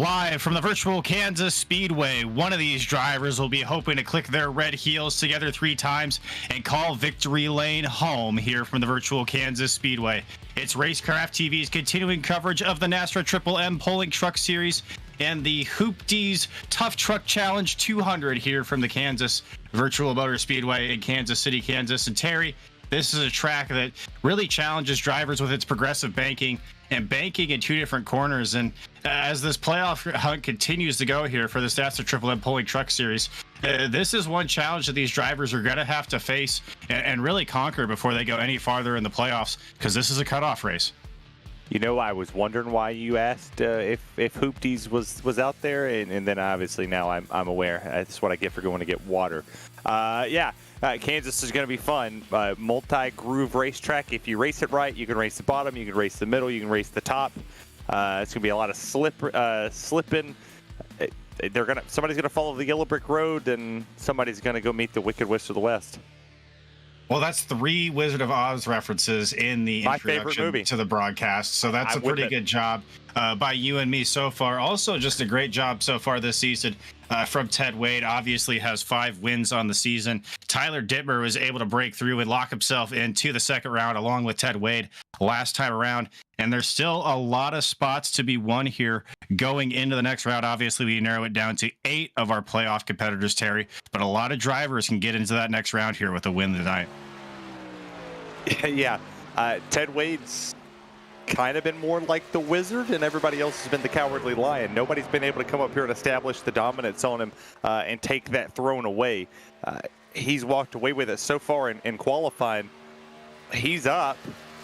Live from the virtual Kansas Speedway, one of these drivers will be hoping to click their red heels together 3 times and call victory lane home here from the virtual Kansas Speedway. It's Racecraft TV's continuing coverage of the NASRA Triple M Pulling Truck Series and the Hoopties Tough Truck Challenge 200 here from the Kansas Virtual Motor Speedway in Kansas City, Kansas. And Terry, this is a track that really challenges drivers with its progressive banking and banking in 2 different corners. And as this playoff hunt continues to go here for the NASRA Triple M Pulling Truck Series, this is one challenge that these drivers are going to have to face and really conquer before they go any farther in the playoffs, because this is a cutoff race. You know, I was wondering why you asked if Hoopties was out there, and then obviously now I'm aware. That's what I get for going to get water. Kansas is going to be fun. Multi-groove racetrack. If you race it right, you can race the bottom, you can race the middle, you can race the top. It's going to be a lot of slipping. Somebody's going to follow the yellow brick road, and somebody's going to go meet the Wicked Witch of the West. Well, that's 3 Wizard of Oz references in the introduction to the broadcast, so that's a pretty good job by you and me so far. Also, just a great job so far this season from Ted Wade. Obviously has 5 wins on the season. Tyler Dittmer was able to break through and lock himself into the second round along with Ted Wade last time around. And there's still a lot of spots to be won here going into the next round. Obviously, we narrow it down to 8 of our playoff competitors, Terry, but a lot of drivers can get into that next round here with a win tonight. Yeah, Ted Wade's kind of been more like the Wizard, and everybody else has been the Cowardly Lion. Nobody's been able to come up here and establish the dominance on him and take that throne away. He's walked away with it so far in qualifying. He's up.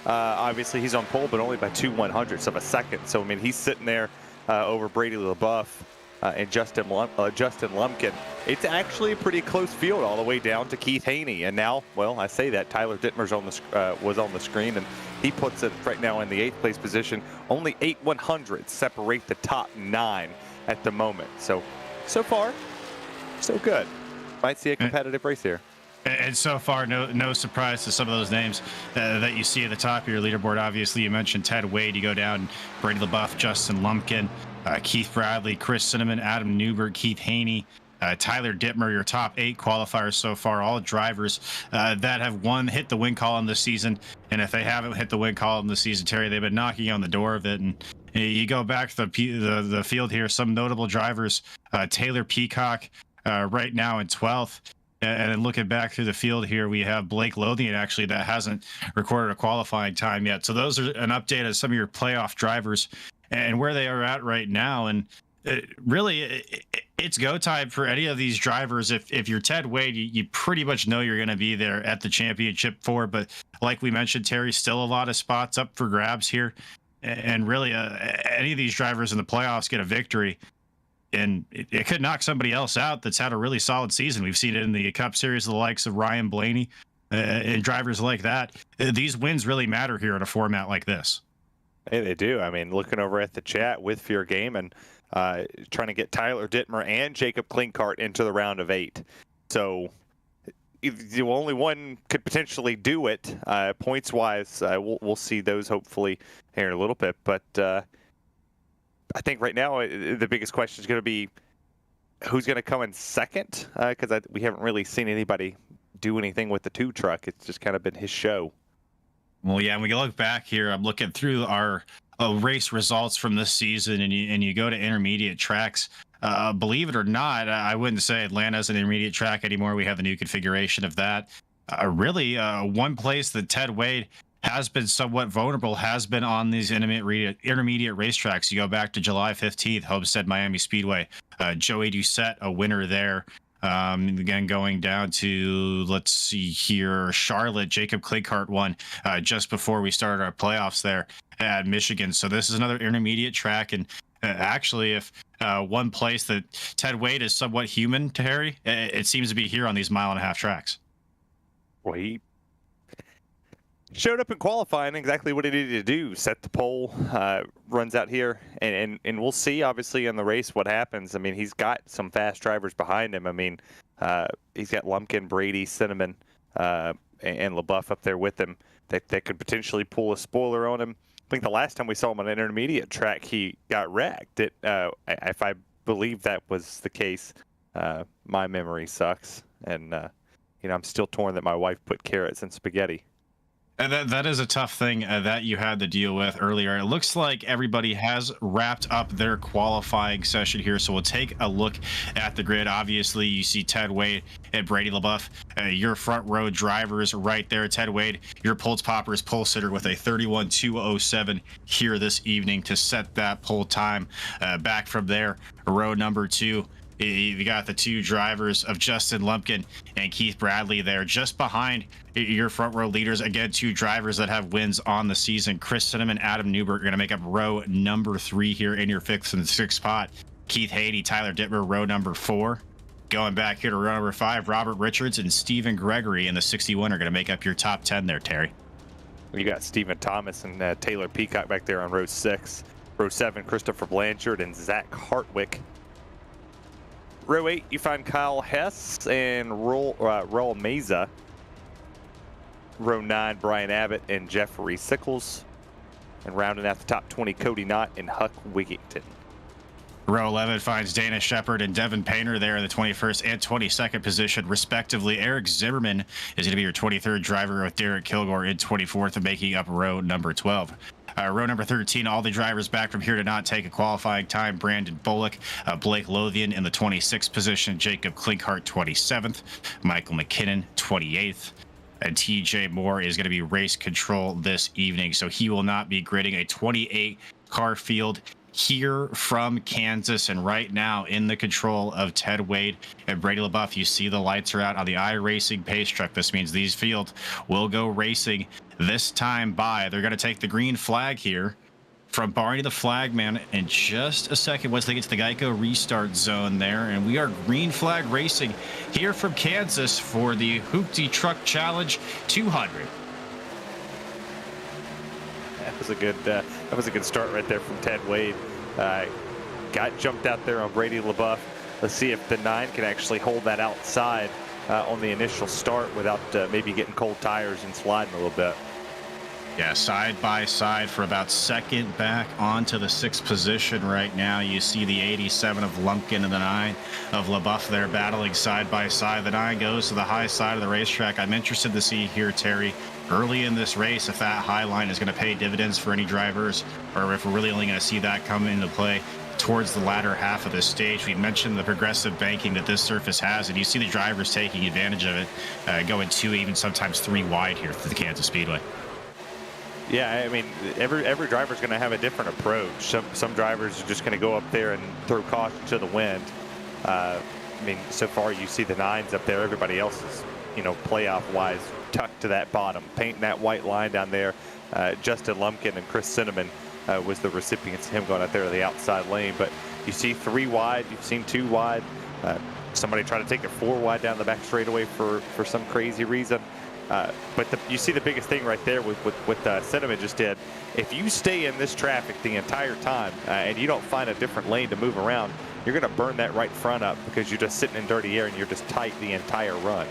Obviously, he's on pole, but only by 2/100ths of a second. So, I mean, he's sitting there over Brady LaBeouf and Justin Lumpkin. It's actually a pretty close field all the way down to Keith Haney. And now, well, I say that, Tyler Dittmer's was on the screen, and he puts it right now in the 8th place position. Only 8/100ths separate the top 9 at the moment. So far, so good. Might see a competitive race here. And so far, no surprise to some of those names that you see at the top of your leaderboard. Obviously, you mentioned Ted Wade. You go down Brady LaBeouf, Justin Lumpkin, Keith Bradley, Chris Cinnamon, Adam Newberg, Keith Haney, Tyler Dittmer, your top 8 qualifiers so far, all drivers that have hit the win column this season. And if they haven't hit the win column this season, Terry, they've been knocking on the door of it. And you go back to the field here, some notable drivers, Taylor Peacock right now in 12th. And then looking back through the field here, we have Blake Lothian, actually, that hasn't recorded a qualifying time yet. So those are an update of some of your playoff drivers and where they are at right now. And it's go time for any of these drivers. If you're Ted Wade, you pretty much know you're going to be there at the championship for. But like we mentioned, Terry, still a lot of spots up for grabs here. And really, any of these drivers in the playoffs get a victory, and it could knock somebody else out that's had a really solid season. We've seen it in the Cup Series, the likes of Ryan Blaney and drivers like that. These wins really matter here in a format like this. Hey, they do. I mean, looking over at the chat with Fear Game and trying to get Tyler Dittmer and Jacob Klinkart into the round of 8. So the only one could potentially do it points-wise. We'll see those hopefully here in a little bit. But I think right now the biggest question is going to be who's going to come in second, because we haven't really seen anybody do anything with the 2 truck. It's just kind of been his show. Well, yeah, and we look back here. I'm looking through our race results from this season, and you go to intermediate tracks. Believe it or not, I wouldn't say Atlanta's an intermediate track anymore. We have the new configuration of that. One place that Ted Wade has been somewhat vulnerable has been on these intermediate racetracks. You go back to July 15th, Homestead Miami Speedway. Joey Doucette, a winner there. Again, going down to, let's see here, Charlotte, Jacob Klinkart won just before we started our playoffs there at Michigan. So this is another intermediate track. And actually, if one place that Ted Wade is somewhat human to Harry, it seems to be here on these 1.5-mile tracks. Well, he showed up in qualifying exactly what he needed to do, set the pole, runs out here, and we'll see, obviously, in the race what happens. I mean, he's got some fast drivers behind him. I mean, he's got Lumpkin, Brady, Cinnamon, and LaBeouf up there with him. that could potentially pull a spoiler on him. I think the last time we saw him on an intermediate track, he got wrecked. If I believe that was the case, my memory sucks, and I'm still torn that my wife put carrots in spaghetti. And that is a tough thing that you had to deal with earlier. It looks like everybody has wrapped up their qualifying session here. So we'll take a look at the grid. Obviously, you see Ted Wade and Brady LaBeouf, your front row drivers right there. Ted Wade, your Pulse Poppers pole sitter with a 31.207 here this evening to set that pole time. Back from there, row number 2. You got the 2 drivers of Justin Lumpkin and Keith Bradley there, just behind your front row leaders. Again, 2 drivers that have wins on the season. Chris Cinnamon, Adam Newbert are going to make up row number 3 here in your 5th and 6th spot. Keith Haiti, Tyler Dittmer, row number 4. Going back here to row number 5, Robert Richards and Stephen Gregory in the 61 are going to make up your top 10 there, Terry. You got Stephen Thomas and Taylor Peacock back there on row 6. Row 7, Christopher Blanchard and Zach Hartwick. Row 8, you find Kyle Hess and Raul Meza. Row 9, Brian Abbott and Jeffrey Sickles. And rounding out the top 20, Cody Knott and Huck Wigington. Row 11 finds Dana Shepard and Devin Painter there in the 21st and 22nd position, respectively. Eric Zimmerman is going to be your 23rd driver, with Derek Kilgore in 24th and making up row number 12. Row number 13, all the drivers back from here to not take a qualifying time. Brandon Bullock, Blake Lothian in the 26th position, Jacob Klinkhart 27th, Michael McKinnon 28th. And TJ Moore is going to be race control this evening, so he will not be gridding a 28 car field here from Kansas. And right now in the control of Ted Wade and Brady LaBeouf, you see the lights are out on the iRacing pace truck. This means these fields will go racing this time by. They're going to take the green flag here from Barney the Flagman in just a second once they get to the Geico restart zone there. And we are green flag racing here from Kansas for the Hoopty Truck Challenge 200. That was a good start right there from Ted Wade. Got jumped out there on Brady LaBeouf. Let's see if the 9 can actually hold that outside on the initial start without maybe getting cold tires and sliding a little bit. Yeah, side by side for about second back onto the 6th position right now. You see the 87 of Lumpkin and the 9 of LaBeouf there battling side by side. The 9 goes to the high side of the racetrack. I'm interested to see here, Terry, early in this race, if that high line is going to pay dividends for any drivers, or if we're really only going to see that come into play towards the latter half of the stage. We mentioned the progressive banking that this surface has, and you see the drivers taking advantage of it, going 2, even sometimes 3 wide here through the Kansas Speedway. Yeah, I mean, every driver's going to have a different approach. Some drivers are just going to go up there and throw caution to the wind. I mean, so far you see the 9s up there. Everybody else is, playoff-wise, tucked to that bottom, painting that white line down there. Justin Lumpkin and Chris Cinnamon was the recipients of him going out there to the outside lane. But you see 3 wide, you've seen 2 wide. Somebody try to take it 4 wide down the back straightaway for some crazy reason. But you see the biggest thing right there with what Cinnamon just did. If you stay in this traffic the entire time and you don't find a different lane to move around, you're going to burn that right front up because you're just sitting in dirty air and you're just tight the entire run.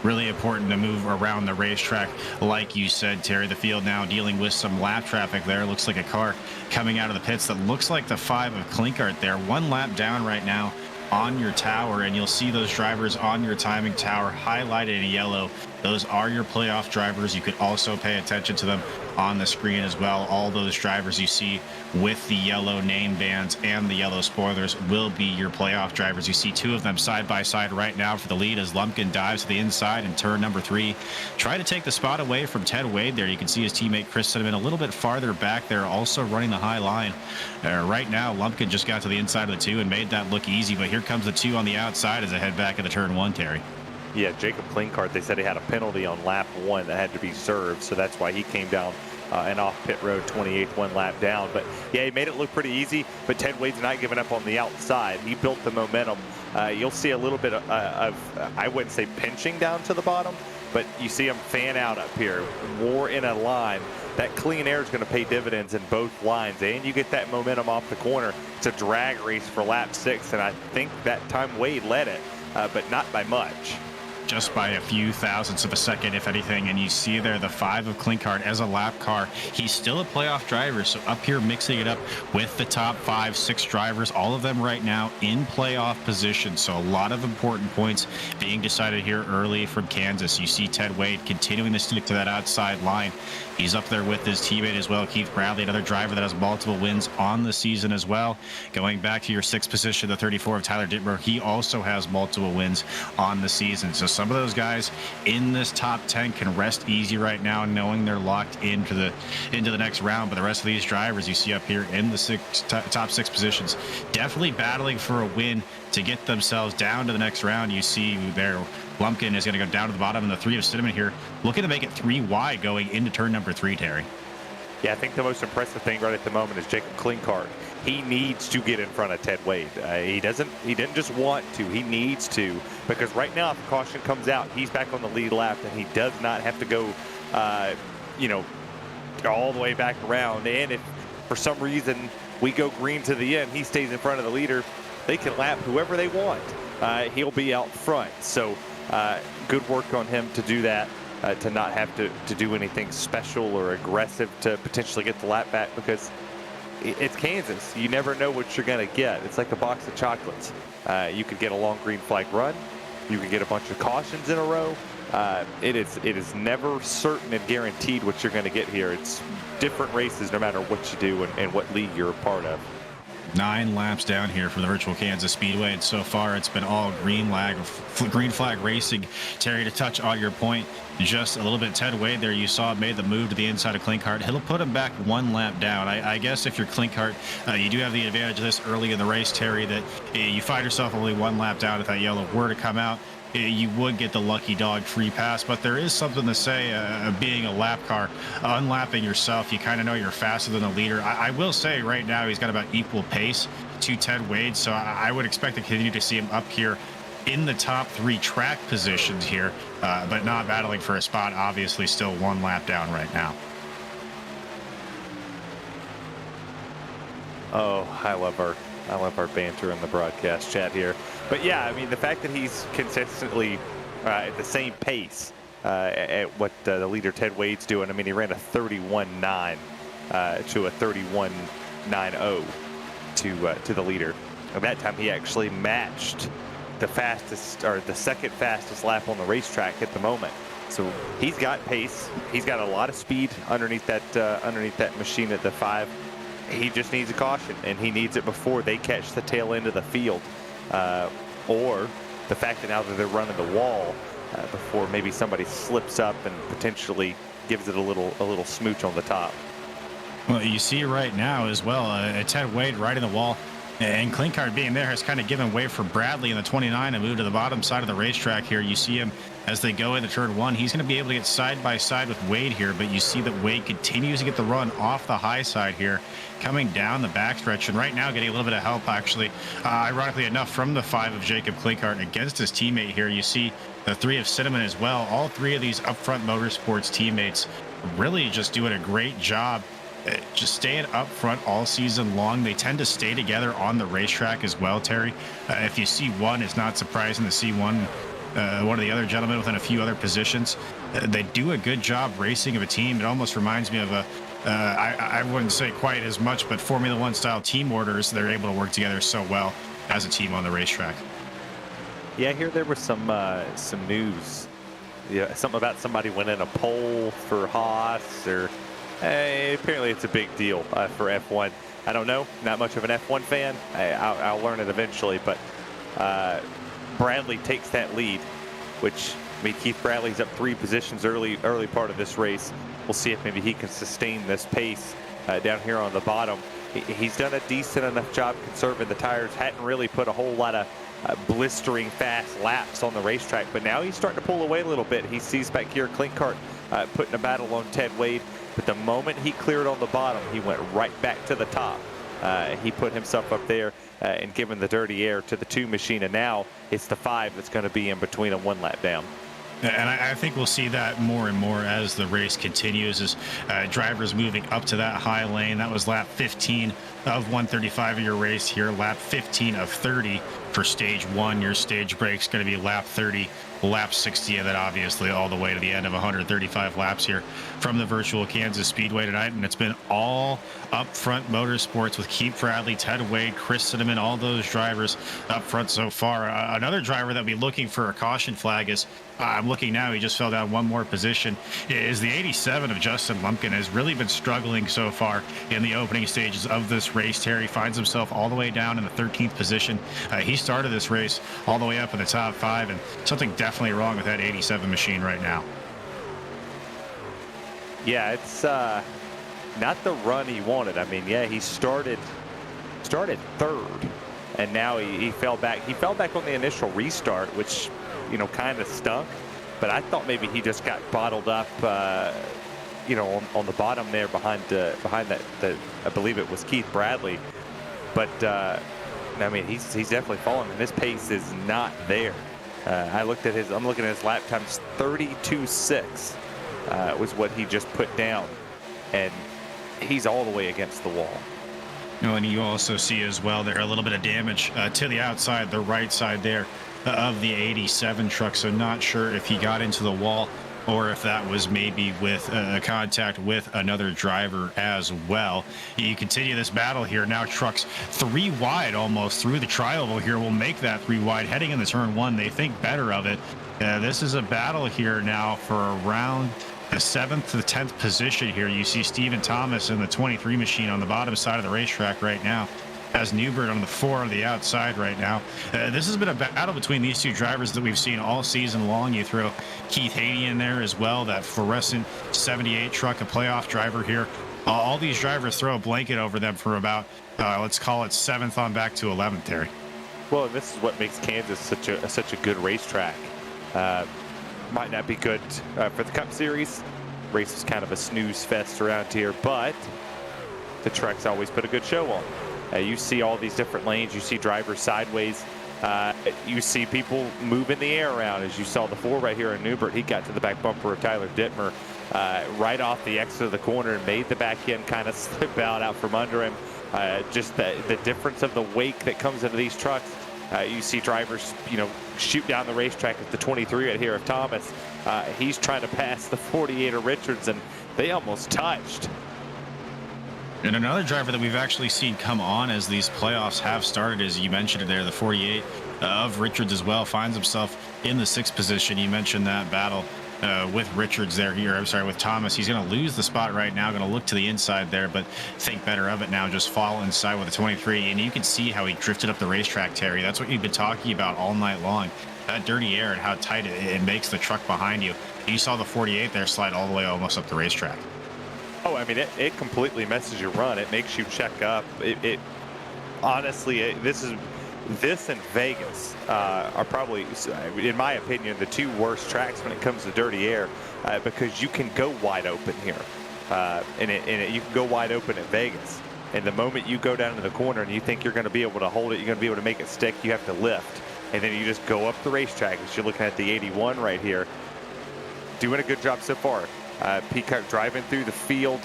Really important to move around the racetrack, like you said, Terry. The field now dealing with some lap traffic there. Looks like a car coming out of the pits that looks like the 5 of Klinkhart there. 1 lap down right now on your tower, and you'll see those drivers on your timing tower highlighted in yellow. Those are your playoff drivers. You could also pay attention to them on the screen as well. All those drivers you see with the yellow name bands and the yellow spoilers will be your playoff drivers. You see 2 of them side by side right now for the lead as Lumpkin dives to the inside in turn number 3. Try to take the spot away from Ted Wade there. You can see his teammate Chris Cinnamon a little bit farther back there, also running the high line. Right now, Lumpkin just got to the inside of the 2 and made that look easy, but here comes the 2 on the outside as they head back into turn 1, Terry. Yeah, Jacob Klinkhart, they said he had a penalty on lap 1 that had to be served, so that's why he came down and off pit road 28th, 1 lap down. But yeah, he made it look pretty easy, but Ted Wade's not giving up on the outside. He built the momentum. You'll see a little bit of I wouldn't say pinching down to the bottom, but you see him fan out up here, more in a line. That clean air is going to pay dividends in both lines, and you get that momentum off the corner. It's a drag race for lap 6, and I think that time Wade led it, but not by much. just by a few thousandths of a second, if anything. And you see there the 5 of Klinkhardt as a lap car. He's still a playoff driver, so up here mixing it up with the top 5, 6 drivers, all of them right now in playoff position. So a lot of important points being decided here early from Kansas. You see Ted Wade continuing to stick to that outside line. He's up there with his teammate as well, Keith Bradley, another driver that has multiple wins on the season as well. Going back to your 6th position, the 34 of Tyler Dittmer, he also has multiple wins on the season. So some of those guys in this top 10 can rest easy right now, knowing they're locked into the next round. But the rest of these drivers you see up here in the top 6 positions, definitely battling for a win to get themselves down to the next round. You see there, Lumpkin is going to go down to the bottom, and the 3 of Cinnamon here looking to make it 3 wide going into turn number 3, Terry. Yeah, I think the most impressive thing right at the moment is Jacob Klinkhardt. He needs to get in front of Ted Wade. He didn't just want to, he needs to, because right now if the caution comes out, he's back on the lead lap, and he does not have to go, all the way back around. And if for some reason we go green to the end, he stays in front of the leader, they can lap whoever they want. He'll be out front. So good work on him to do that, to not have to do anything special or aggressive to potentially get the lap back, because it's Kansas. You never know what you're going to get. It's like a box of chocolates. You could get a long green flag run. You could get a bunch of cautions in a row. It is never certain and guaranteed what you're going to get here. It's different races no matter what you do and what league you're a part of. 9 laps down here for the virtual Kansas Speedway, and so far it's been all green flag racing. Terry, to touch on your point just a little bit, Ted Wade there you saw made the move to the inside of Klinkhardt. He'll put him back 1 lap down. I guess if you're Klinkhardt, you do have the advantage of this early in the race, Terry, that you find yourself only 1 lap down. If that yellow were to come out, you would get the lucky dog free pass. But there is something to say, being a lap car, unlapping yourself, you kind of know you're faster than the leader. I will say right now he's got about equal pace to Ted Wade, so I would expect to continue to see him up here in the top 3 track positions here, but not battling for a spot. Obviously still 1 lap down right now. Oh, I love our banter in the broadcast chat here. But yeah, I mean, the fact that he's consistently at the same pace at what the leader Ted Wade's doing. I mean, he ran a 31.9 to a 31.90 to the leader. At that time, he actually matched the fastest, or the 2nd fastest lap on the racetrack at the moment. So he's got pace. He's got a lot of speed underneath that machine at the 5. He just needs a caution, and he needs it before they catch the tail end of the field, or the fact that now that they're running the wall, before maybe somebody slips up and potentially gives it a little smooch on the top. Well, you see right now as well, Ted Wade right in the wall, and Klinkhardt being there has kind of given way for Bradley in the 29 and move to the bottom side of the racetrack here. You see him as they go into turn 1. He's going to be able to get side by side with Wade here, but you see that Wade continues to get the run off the high side here, coming down the backstretch, and right now getting a little bit of help, actually, ironically enough, from the 5 of Jacob Klinkhardt against his teammate here. You see the 3 of Cinnamon as well. All 3 of these Upfront Motorsports teammates really just doing a great job just staying up front all season long. They tend to stay together on the racetrack as well, Terry. If you see one, it's not surprising to see one of the other gentlemen within a few other positions. They do a good job racing of a team. It almost reminds me of I wouldn't say quite as much, but Formula One style team orders. They're able to work together so well as a team on the racetrack. Yeah, I hear there was some news. Yeah, something about somebody winning a pole for Haas, or apparently it's a big deal for F1. I don't know, not much of an F1 fan. I'll learn it eventually, but Bradley takes that lead, which, I mean, Keith Bradley's up 3 positions early part of this race. We'll see if maybe he can sustain this pace down here on the bottom. He's done a decent enough job conserving the tires. Hadn't really put a whole lot of blistering fast laps on the racetrack, but now he's starting to pull away a little bit. He sees back here Klinkhardt putting a battle on Ted Wade, but the moment he cleared on the bottom, he went right back to the top. He put himself up there and given the dirty air to the 2 machine, and now it's the 5 that's going to be in between them 1 lap down. And I think we'll see that more and more as the race continues, as drivers moving up to that high lane. That was lap 15 of 135 of your race here, lap 15 of 30 for stage 1. Your stage break's going to be lap 30, lap 60, and then obviously all the way to the end of 135 laps here from the virtual Kansas Speedway tonight. And it's been all up front motorsports with Keith Bradley, Ted Wade, Chris Cinnamon, all those drivers up front so far. Another driver that will be looking for a caution flag is, I'm looking now, he just fell down one more position, is the 87 of Justin Lumpkin. Has really been struggling so far in the opening stages of this race. Terry finds himself all the way down in the 13th position. He started this race all the way up in the top 5, and something definitely wrong with that 87 machine right now. Yeah, it's not the run he wanted. I mean, yeah, he started third, and now he fell back. He fell back on the initial restart, which, you know, kind of stunk. But I thought maybe he just got bottled up, you know, on the bottom there behind that. I believe it was Keith Bradley. But I mean, he's definitely fallen, and his pace is not there. I'm looking at his lap times. 32.6 was what he just put down, and he's all the way against the wall. You know, and you also see as well there a little bit of damage to the outside, the right side there of the 87 truck. So not sure if he got into the wall or if that was maybe with a contact with another driver as well. You continue this battle here. Now trucks 3 wide almost through the tri-oval here will make that 3 wide heading into turn 1. They think better of it. This is a battle here now for around the 7th to the 10th position here. You see Stephen Thomas in the 23 machine on the bottom side of the racetrack right now, as Newbert on the 4 on the outside right now. This has been a battle between these two drivers that we've seen all season long. You throw Keith Haney in there as well, that fluorescent 78 truck, a playoff driver here. All these drivers throw a blanket over them for about, let's call it 7th on back to 11th, Terry. Well, and this is what makes Kansas such a good racetrack. Might not be good for the Cup Series. Race is kind of a snooze fest around here, but the trucks always put a good show on. You see all these different lanes. You see drivers sideways. You see people moving the air around, as you saw the 4 right here in Newbert. He got to the back bumper of Tyler Dittmer right off the exit of the corner and made the back end kind of slip out from under him. Just the difference of the wake that comes into these trucks. You see drivers, you know, shoot down the racetrack at the 23 right here of Thomas. He's trying to pass the 48 of Richards, and they almost touched. And another driver that we've actually seen come on as these playoffs have started, as you mentioned it there, the 48 of Richards as well, finds himself in the 6th position. You mentioned that battle with Richards there here. I'm sorry, with Thomas. He's going to lose the spot right now, going to look to the inside there, but think better of it now, just fall inside with the 23. And you can see how he drifted up the racetrack, Terry. That's what you've been talking about all night long. That dirty air and how tight it makes the truck behind you. You saw the 48 there slide all the way almost up the racetrack. Oh, I mean, it completely messes your run. It makes you check up. Honestly, this and Vegas are probably, in my opinion, the 2 worst tracks when it comes to dirty air, because you can go wide open here, and you can go wide open at Vegas. And the moment you go down to the corner and you think you're going to be able to hold it, you're going to be able to make it stick, you have to lift, and then you just go up the racetrack. As you're looking at the 81 right here, doing a good job so far. Peacock driving through the field.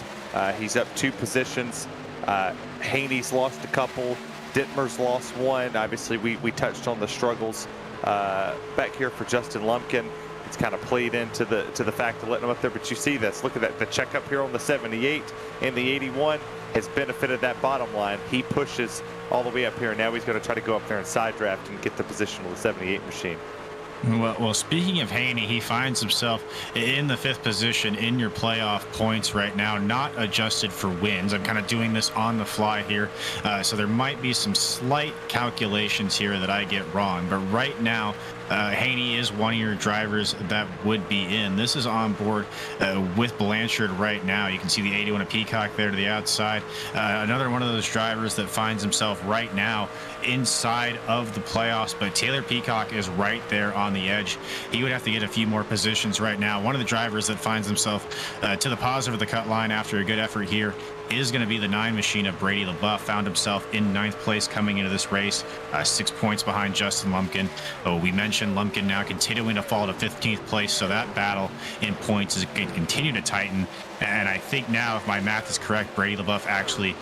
He's up 2 positions. Haney's lost a couple. Dittmer's lost 1. Obviously, we touched on the struggles back here for Justin Lumpkin. It's kind of played into the fact of letting him up there. But you see this. Look at that. The checkup here on the 78 and the 81 has benefited that bottom line. He pushes all the way up here. And now he's going to try to go up there and side draft and get the position of the 78 machine. Well, speaking of Haney, he finds himself in the 5th position in your playoff points right now, not adjusted for wins. I'm kind of doing this on the fly here, so there might be some slight calculations here that I get wrong. But right now, Haney is one of your drivers that would be in. This is on board with Blanchard right now. You can see the 81 of Peacock there to the outside. Another one of those drivers that finds himself right now inside of the playoffs, but Taylor Peacock is right there on the edge. He would have to get a few more positions right now. One of the drivers that finds himself to the positive of the cut line after a good effort here is going to be the 9 machine of Brady LaBeouf. Found himself in 9th place coming into this race, 6 points behind Justin Lumpkin. We mentioned mentioned, Lumpkin now continuing to fall to 15th place, so that battle in points is going to continue to tighten. And I think now, if my math is correct, Brady LaBeouf actually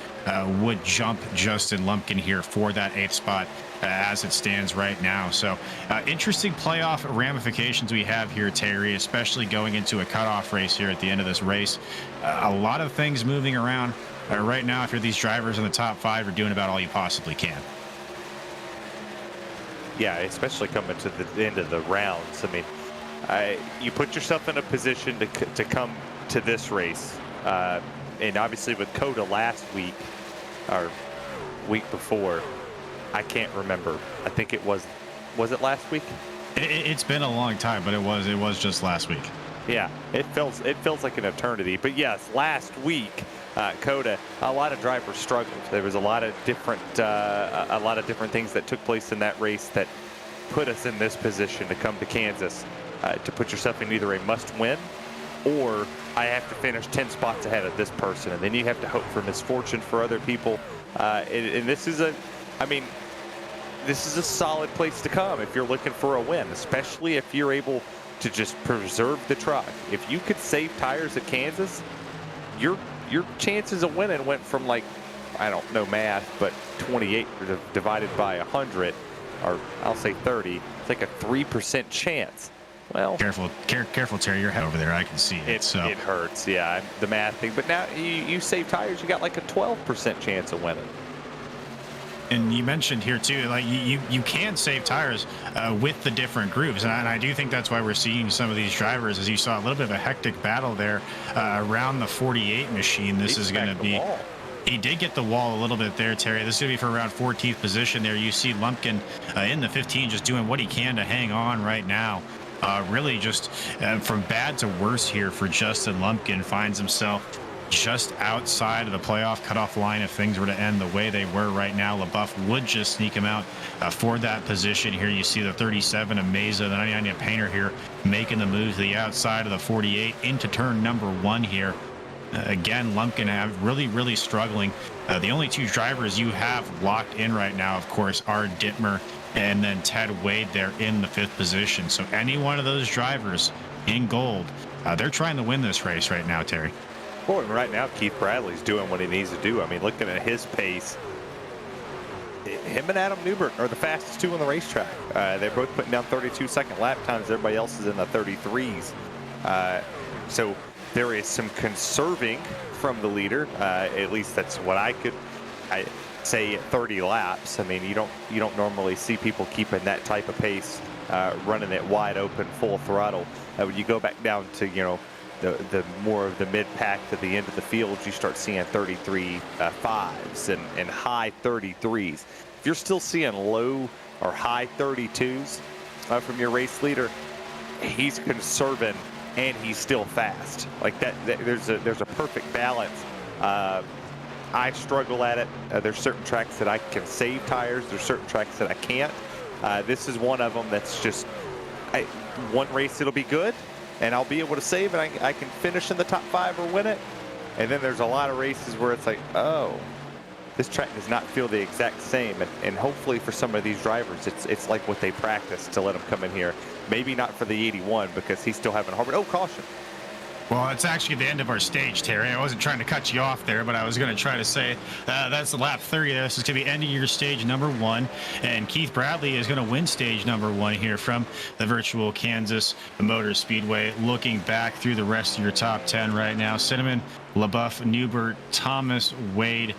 would jump Justin Lumpkin here for that 8th spot as it stands right now. So interesting playoff ramifications we have here, Terry, especially going into a cutoff race here at the end of this race. A lot of things moving around right now. If you're these drivers in the top 5, you're doing about all you possibly can. Yeah, especially coming to the end of the rounds. I mean, you put yourself in a position to come to this race. And obviously with Coda last week, or week before, I can't remember. I think it was it last week? It's been a long time, but it was just last week. Yeah, it feels like an eternity. But yes, last week, Coda, a lot of drivers struggled. There was a lot of different things that took place in that race that put us in this position to come to Kansas, to put yourself in either a must-win, or I have to finish 10 spots ahead of this person, and then you have to hope for misfortune for other people. And this is this is a solid place to come if you're looking for a win, especially if you're able to just preserve the truck. If you could save tires at Kansas, your chances of winning went from, like, I don't know math, but 28 divided by 100, or I'll say 30. It's like a 3% chance. Well, careful, Terry. Your head over there. I can see it. It hurts. Yeah, the math thing. But now you save tires, you got like a 12% chance of winning. And you mentioned here too, like you can save tires with the different groups, and I do think that's why we're seeing some of these drivers, as you saw a little bit of a hectic battle there around the 48 machine. This is going to be. He did get the wall a little bit there, Terry. This is going to be for around 14th position there. You see Lumpkin in the 15 just doing what he can to hang on right now. Really just from bad to worse here for Justin Lumpkin. Finds himself just outside of the playoff cutoff line. If things were to end the way they were right now, LaBeouf would just sneak him out for that position. Here you see the 37 of Meza, the 99 of Painter here making the move to the outside of the 48 into turn number 1 here. Again, Lumpkin have really struggling. The only 2 drivers you have locked in right now, of course, are Dittmer and then Ted Wade there in the 5th position. So any one of those drivers in gold, they're trying to win this race right now, Terry. Well, right now, Keith Bradley's doing what he needs to do. I mean, looking at his pace, him and Adam Newbert are the fastest 2 on the racetrack. They're both putting down 32-second lap times. Everybody else is in the 33s. So there is some conserving from the leader. At least that's what I say at 30 laps. I mean, you don't normally see people keeping that type of pace, running it wide open, full throttle. When you go back down to, the more of the mid-pack to the end of the field, you start seeing 33 5s and high 33s. If you're still seeing low or high 32s from your race leader, he's conserving and he's still fast. Like that there's a perfect balance. I struggle at it. There's certain tracks that I can save tires. There's certain tracks that I can't. This is one of them that's just, one race it'll be good, and I'll be able to save, and I can finish in the top 5 or win it. And then there's a lot of races where it's like, oh, this track does not feel the exact same. And hopefully for some of these drivers, it's like what they practice to let them come in here. Maybe not for the 81 because he's still having a hard. Oh, caution. Well, it's actually the end of our stage, Terry. I wasn't trying to cut you off there, but I was going to try to say that's the lap 30. This is going to be ending your stage number 1, and Keith Bradley is going to win stage number 1 here from the virtual Kansas Motor Speedway. Looking back through the rest of your top 10 right now, Cinnamon, LaBeouf, Newbert, Thomas, Wade,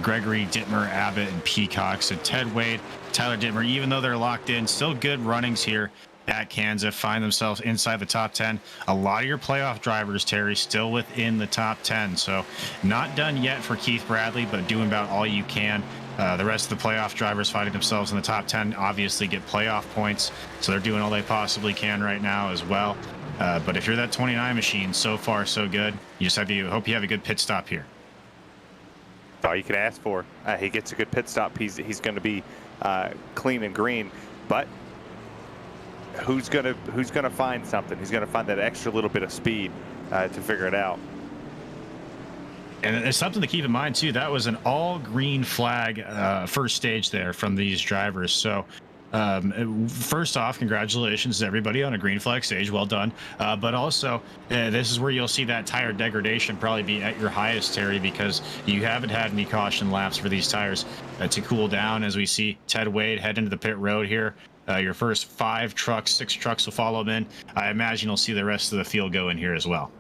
Gregory, Dittmer, Abbott, and Peacock. So Ted Wade, Tyler Dittmer, even though they're locked in, still good runnings here at Kansas, find themselves inside the top 10. A lot of your playoff drivers, Terry, still within the top 10. So not done yet for Keith Bradley, but doing about all you can. The rest of the playoff drivers finding themselves in the top 10 obviously get playoff points. So they're doing all they possibly can right now as well. But if you're that 29 machine, so far so good. You just hope you have a good pit stop here. All you can ask for. He gets a good pit stop. He's going to be clean and green. But who's gonna find something? He's gonna find that extra little bit of speed to figure it out. And it's something to keep in mind too. That was an all green flag first stage there from these drivers. So First off, congratulations to everybody on a green flag stage. Well done. But also, this is where you'll see that tire degradation probably be at your highest, Terry, because you haven't had any caution laps for these tires to cool down. As we see Ted Wade head into the pit road here, your first 6 trucks will follow him in. I imagine you'll see the rest of the field go in here as well.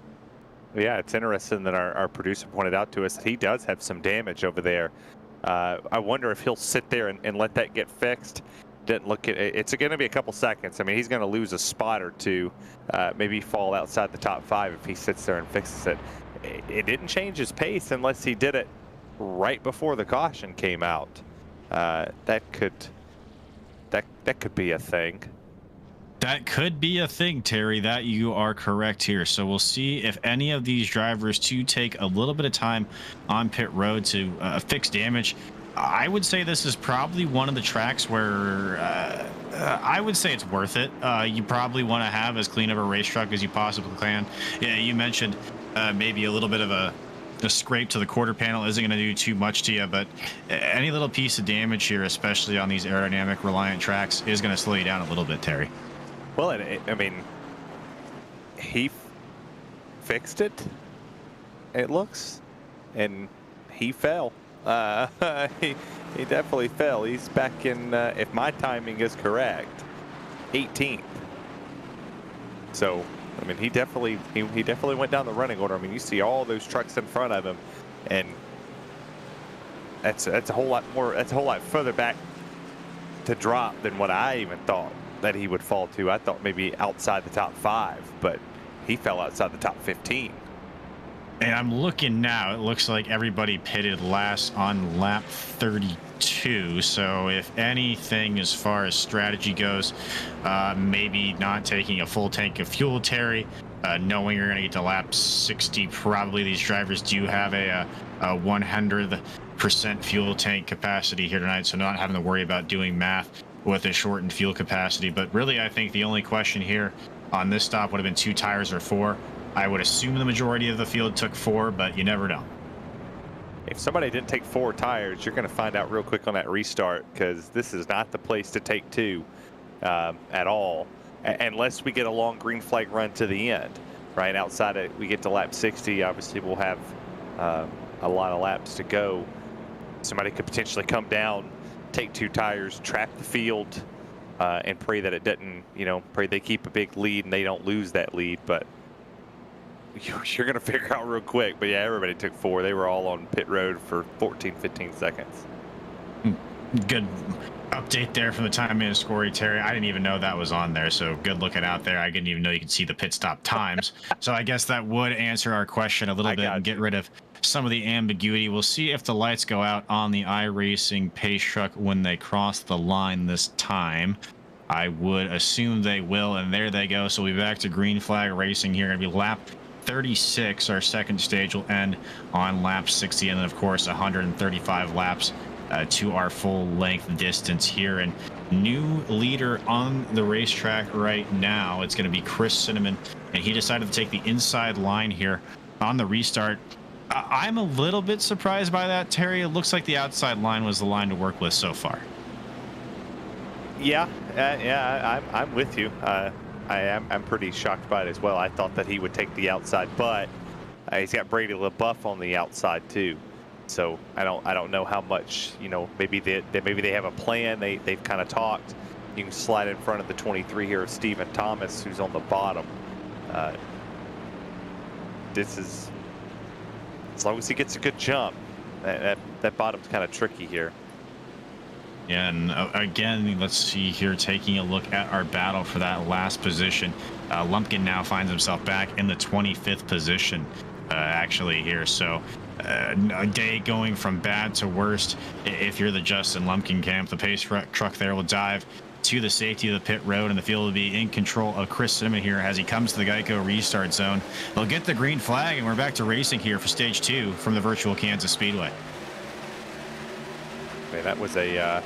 Yeah, it's interesting that our producer pointed out to us that he does have some damage over there. I wonder if he'll sit there and let that get fixed. Didn't look at it. It's going to be a couple seconds. I mean, he's going to lose a spot or two, maybe fall outside the top 5 if he sits there and fixes it. It didn't change his pace unless he did it right before the caution came out. That could be a thing. That could be a thing, Terry. That you are correct here. So we'll see if any of these drivers to take a little bit of time on pit road to fix damage. I would say this is probably one of the tracks where I would say it's worth it. You probably want to have as clean of a race truck as you possibly can. Yeah, you mentioned maybe a little bit of a scrape to the quarter panel isn't going to do too much to you, but any little piece of damage here, especially on these aerodynamic reliant tracks, is going to slow you down a little bit, Terry. Well, I mean, he fixed it, it looks, and he fell. He definitely fell. He's back in, if my timing is correct, 18th. So, I mean, he definitely went down the running order. I mean, you see all those trucks in front of him, and that's a whole lot more. That's a whole lot further back to drop than what I even thought that he would fall to. I thought maybe outside the top 5, but he fell outside the top 15. And I'm looking now, it looks like everybody pitted last on lap 32. So if anything, as far as strategy goes, maybe not taking a full tank of fuel, Terry, knowing you're going to get to lap 60. Probably these drivers do have a 100% fuel tank capacity here tonight, so not having to worry about doing math with a shortened fuel capacity. But really, I think the only question here on this stop would have been 2 tires or 4. I would assume the majority of the field took 4, but you never know. If somebody didn't take 4 tires, you're going to find out real quick on that restart, because this is not the place to take 2 at all, unless we get a long green flag run to the end. Right outside it, we get to lap 60. Obviously, we'll have a lot of laps to go. Somebody could potentially come down, take 2 tires, trap the field, and pray that it doesn't, pray they keep a big lead and they don't lose that lead. But you're going to figure out real quick. But yeah, everybody took 4. They were all on pit road for 14, 15 seconds. Good update there from the time in scoring, Terry. I didn't even know that was on there. So good looking out there. I didn't even know you could see the pit stop times. So I guess that would answer our question a little bit and get rid of some of the ambiguity. We'll see if the lights go out on the iRacing pace truck when they cross the line this time. I would assume they will, and there they go. So we'll be back to green flag racing here. Going to be lap 36. Our second stage will end on lap 60, and then of course 135 laps to our full length distance here. And new leader on the racetrack right now, it's going to be Chris Cinnamon, and he decided to take the inside line here on the restart. I'm a little bit surprised by that, Terry. It looks like the outside line was the line to work with so far. Yeah, I'm with you. I'm pretty shocked by it as well. I thought that he would take the outside, but he's got Brady LaBeouf on the outside too. So I don't know how much, maybe they have a plan. They've kind of talked. You can slide in front of the 23 here of Stephen Thomas, who's on the bottom. This is, as long as he gets a good jump, that bottom's kind of tricky here. Yeah, and again, let's see here, taking a look at our battle for that last position. Lumpkin now finds himself back in the 25th position, actually, here. So a day going from bad to worst. If you're the Justin Lumpkin camp, the pace truck there will dive to the safety of the pit road, and the field will be in control of Chris Cinnamon here as he comes to the Geico restart zone. They'll get the green flag, and we're back to racing here for stage 2 from the virtual Kansas Speedway. Man, that was a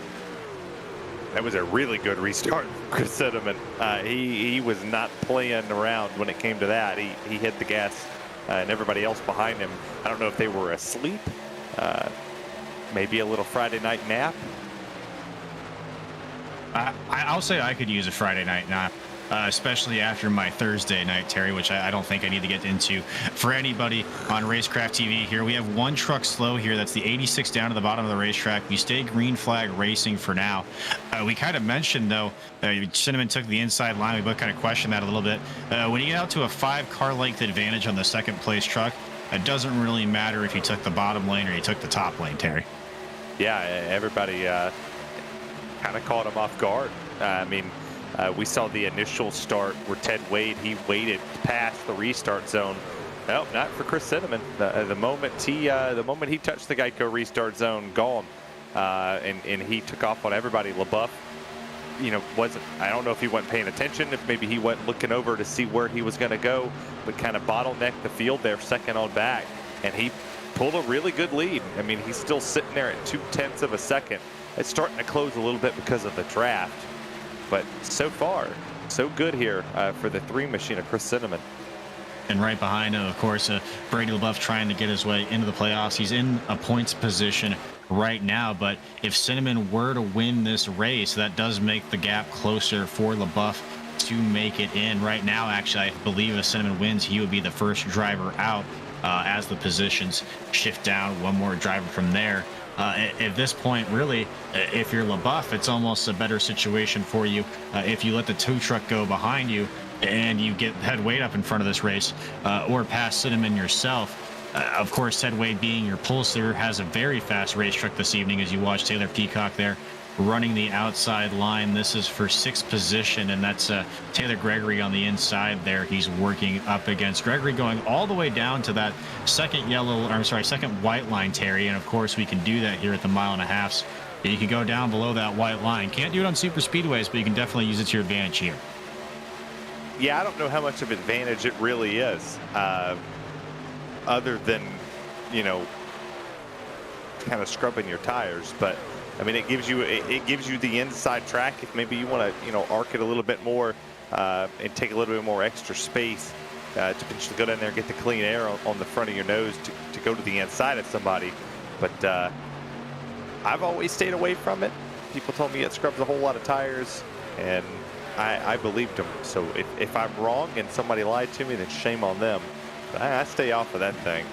really good restart, Chris Cinnamon. He was not playing around when it came to that. He hit the gas, and everybody else behind him, I don't know if they were asleep, maybe a little Friday night nap. I'll say I could use a Friday night nap, especially after my Thursday night, Terry, which I don't think I need to get into. For anybody on Racecraft TV here, we have one truck slow here. That's the 86 down to the bottom of the racetrack. We stay green flag racing for now. We kind of mentioned, though, Cinnamon took the inside line. We both kind of questioned that a little bit. When you get out to a 5-car length advantage on the second place truck, it doesn't really matter if you took the bottom lane or you took the top lane, Terry. Yeah, everybody kind of caught him off guard. I mean, we saw the initial start where Ted Wade, he waited past the restart zone. Nope, not for Chris Cinnamon. The moment he touched the Geico restart zone, gone, and he took off on everybody. LaBeouf, I don't know if he wasn't paying attention, if maybe he wasn't looking over to see where he was going to go, but kind of bottlenecked the field there, second on back, and he pulled a really good lead. I mean, he's still sitting there at 0.2 of a second. It's starting to close a little bit because of the draft, but so far, so good here for the 3 machine of Chris Cinnamon. And right behind him, of course, Brady LaBeouf trying to get his way into the playoffs. He's in a points position right now, but if Cinnamon were to win this race, that does make the gap closer for LaBeouf to make it in. Right now, actually, I believe if Cinnamon wins, he would be the first driver out as the positions shift down. One more driver from there. At this point, really, if you're LaBeouf, it's almost a better situation for you if you let the 2 truck go behind you and you get head weight up in front of this race or pass Cinnamon yourself. Of course, Ted Wade being your pole sitter has a very fast race truck this evening as you watch Taylor Peacock there running the outside line. This is for 6th position, and that's Taylor Gregory on the inside there. He's working up against Gregory, going all the way down to that second white line, Terry. And of course, we can do that here at the 1.5 miles. You can go down below that white line. Can't do it on super speedways, but you can definitely use it to your advantage here. Yeah, I don't know how much of an advantage it really is, other than, kind of scrubbing your tires. But I mean, it gives you the inside track if maybe you want to arc it a little bit more and take a little bit more extra space to potentially go down there and get the clean air on the front of your nose to go to the inside of somebody. But I've always stayed away from it. People told me it scrubs a whole lot of tires, and I believed them. So if I'm wrong and somebody lied to me, then shame on them. But I stay off of that thing.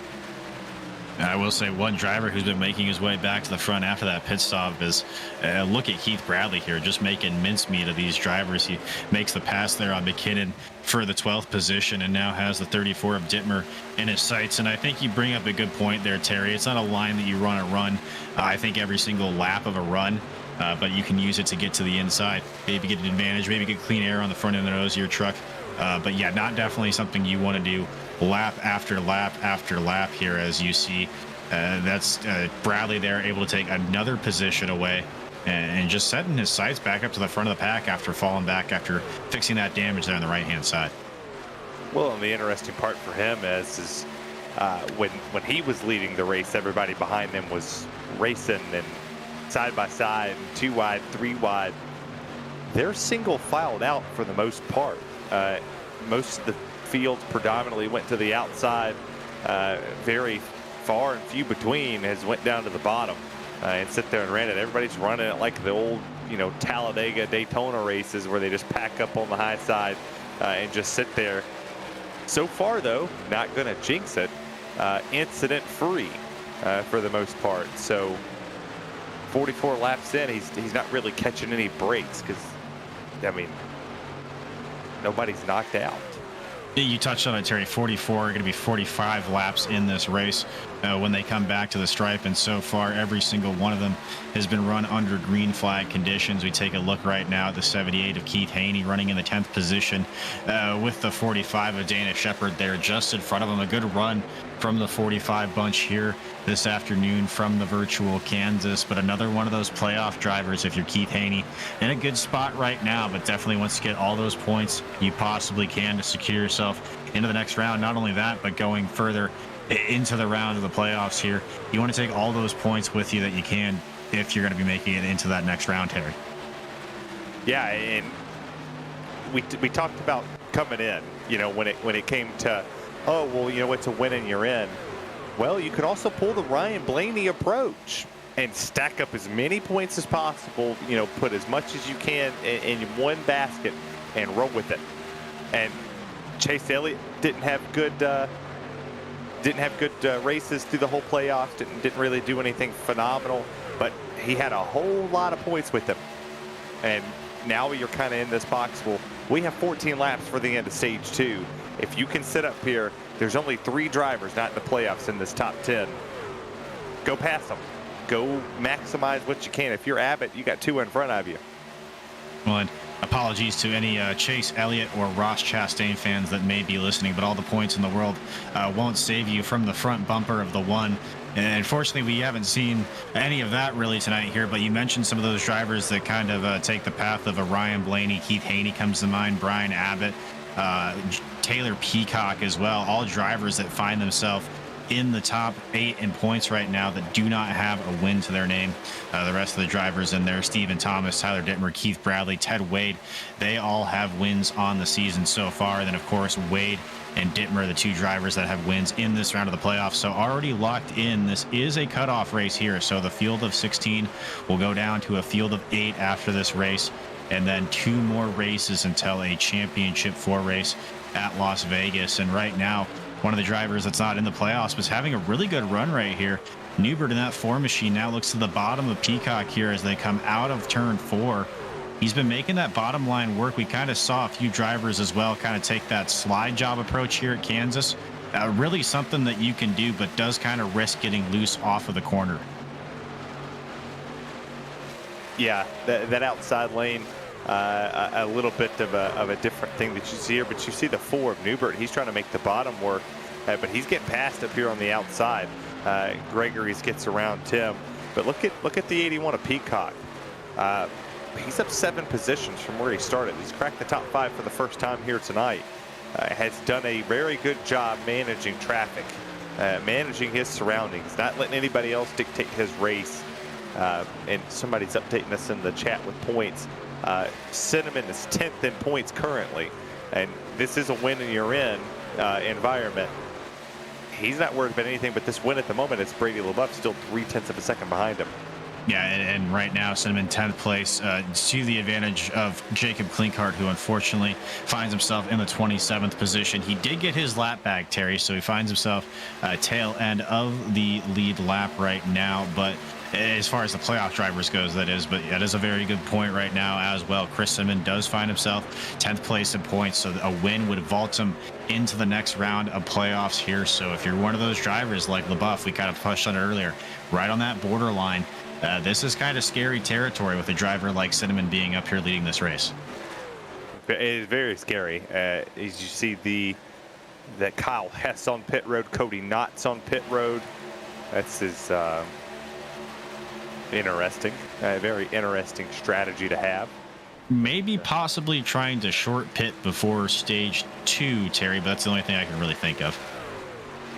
I will say one driver who's been making his way back to the front after that pit stop is look at Keith Bradley here, just making mincemeat of these drivers. He makes the pass there on McKinnon for the 12th position and now has the 34 of Dittmer in his sights. And I think you bring up a good point there, Terry. It's not a line that you run a run. I think every single lap of a run, but you can use it to get to the inside. Maybe get an advantage, maybe get clean air on the front end of the nose of your truck. But yeah, not definitely something you want to do lap after lap after lap here, as you see. That's Bradley there able to take another position away and just setting his sights back up to the front of the pack after falling back after fixing that damage there on the right-hand side. Well, and the interesting part for him is when he was leading the race, everybody behind him was racing and side by side, and 2 wide, 3 wide. They're single filed out for the most part. Most of the field predominantly went to the outside. Very far and few between has went down to the bottom and sit there and ran it. Everybody's running it like the old, Talladega, Daytona races where they just pack up on the high side and just sit there. So far, though, not going to jinx it, incident-free for the most part. So 44 laps in, he's not really catching any breaks because, nobody's knocked out. You touched on it, Terry. 44 are going to be 45 laps in this race when they come back to the stripe, and so far every single one of them has been run under green flag conditions. We take a look right now at the 78 of Keith Haney running in the 10th position with the 45 of Dana Shepard there just in front of him. A good run from the 45 bunch here this afternoon from the virtual Kansas, but another one of those playoff drivers if you're Keith Haney in a good spot right now, but definitely wants to get all those points you possibly can to secure yourself into the next round. Not only that, but going further into the round of the playoffs here, you want to take all those points with you that you can if you're going to be making it into that next round, Terry. Yeah, and we talked about coming in, when it came to, it's a win and you're in. Well, you could also pull the Ryan Blaney approach. and stack up as many points as possible. You know, put as much as you can in one basket and roll with it. And Chase Elliott didn't have good races through the whole playoffs. Didn't really do anything phenomenal, but he had a whole lot of points with him. And now you're kind of in this box. Well, we have 14 laps for the end of stage 2. If you can sit up here, there's only 3 drivers not in the playoffs in this top 10. Go past them. Go maximize what you can. If you're Abbott, you got 2 in front of you. Well, and apologies to any Chase Elliott or Ross Chastain fans that may be listening, but all the points in the world won't save you from the front bumper of the one. And unfortunately, we haven't seen any of that really tonight here, but you mentioned some of those drivers that kind of take the path of a Ryan Blaney. Keith Haney comes to mind, Brian Abbott, Taylor Peacock as well, all drivers that find themselves in the top 8 in points right now that do not have a win to their name. The rest of the drivers in there, Stephen Thomas, Tyler Dittmer, Keith Bradley, Ted Wade, they all have wins on the season so far. Then, of course, Wade and Dittmer, the 2 drivers that have wins in this round of the playoffs. So already locked in. This is a cutoff race here. So the field of 16 will go down to a field of 8 after this race. And then 2 more races until a championship 4 race at Las Vegas. And right now, one of the drivers that's not in the playoffs was having a really good run right here. Newbert in that 4 machine now looks to the bottom of Peacock here as they come out of turn 4. He's been making that bottom line work. We kind of saw a few drivers as well kind of take that slide job approach here at Kansas. Really something that you can do, but does kind of risk getting loose off of the corner. Yeah, that outside lane, a little bit of a different thing that you see here, but you see the 4 of Newbert. He's trying to make the bottom work, but he's getting passed up here on the outside. Gregory's gets around Tim, but look at the 81 of Peacock. He's up 7 positions from where he started. He's cracked the top 5 for the first time here tonight. Has done a very good job managing traffic, managing his surroundings, not letting anybody else dictate his race. And somebody's updating us in the chat with points. Cinnamon is 10th in points currently, and this is a win and you're in environment. He's not worried about anything but this win at the moment. It's Brady LaBeouf still 0.3 of a second behind him. Yeah, and right now, Cinnamon 10th place to the advantage of Jacob Klinkhardt, who unfortunately finds himself in the 27th position. He did get his lap back, Terry, so he finds himself tail end of the lead lap right now. But as far as the playoff drivers goes, that is. But that is a very good point right now as well. Chris Cinnamon does find himself 10th place in points, so a win would vault him into the next round of playoffs here. So if you're one of those drivers like LaBeouf, we kind of touched on it earlier, right on that borderline, this is kind of scary territory with a driver like Cinnamon being up here leading this race. It is very scary. As you see that Kyle Hess on pit road, Cody Knotts on pit road. That's his interesting, very interesting strategy to have. Maybe possibly trying to short pit before stage 2, Terry, but that's the only thing I can really think of.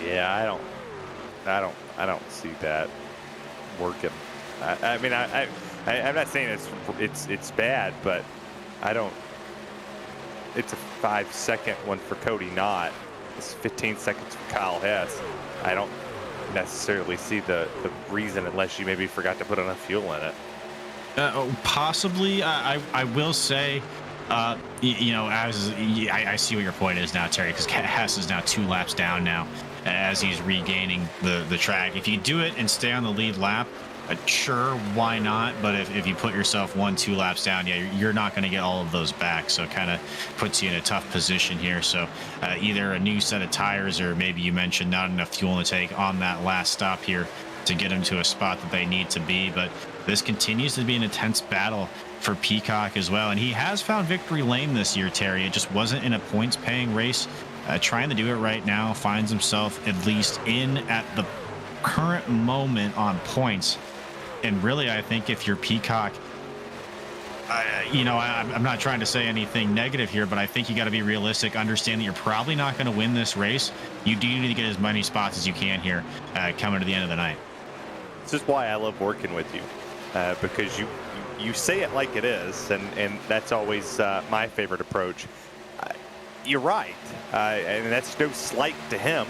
Yeah, I don't see that working. I mean, I'm not saying it's bad, but I don't. It's a 5-second one for Cody Knott. It's 15 seconds for Kyle Hess. I don't necessarily see the reason, unless you maybe forgot to put enough fuel in it. Possibly. I will say, you know, I see what your point is now, Terry, because Hess is now 2 laps down now as he's regaining the track. If you do it and stay on the lead lap, sure, why not? But if you put yourself 1-2 laps down, yeah, you're not going to get all of those back. So it kind of puts you in a tough position here. So either a new set of tires, or maybe you mentioned not enough fuel in the tank on that last stop here to get them to a spot that they need to be. But this continues to be an intense battle for Peacock as well. And he has found victory lane this year, Terry. It just wasn't in a points paying race. Trying to do it right now, finds himself at least in at the current moment on points. And really, I think if you're Peacock, you know, I'm not trying to say anything negative here, but I think you got to be realistic. Understand that you're probably not going to win this race. You do need to get as many spots as you can here coming to the end of the night. This is why I love working with you, because you say it like it is, and that's always my favorite approach. You're right, and that's no slight to him,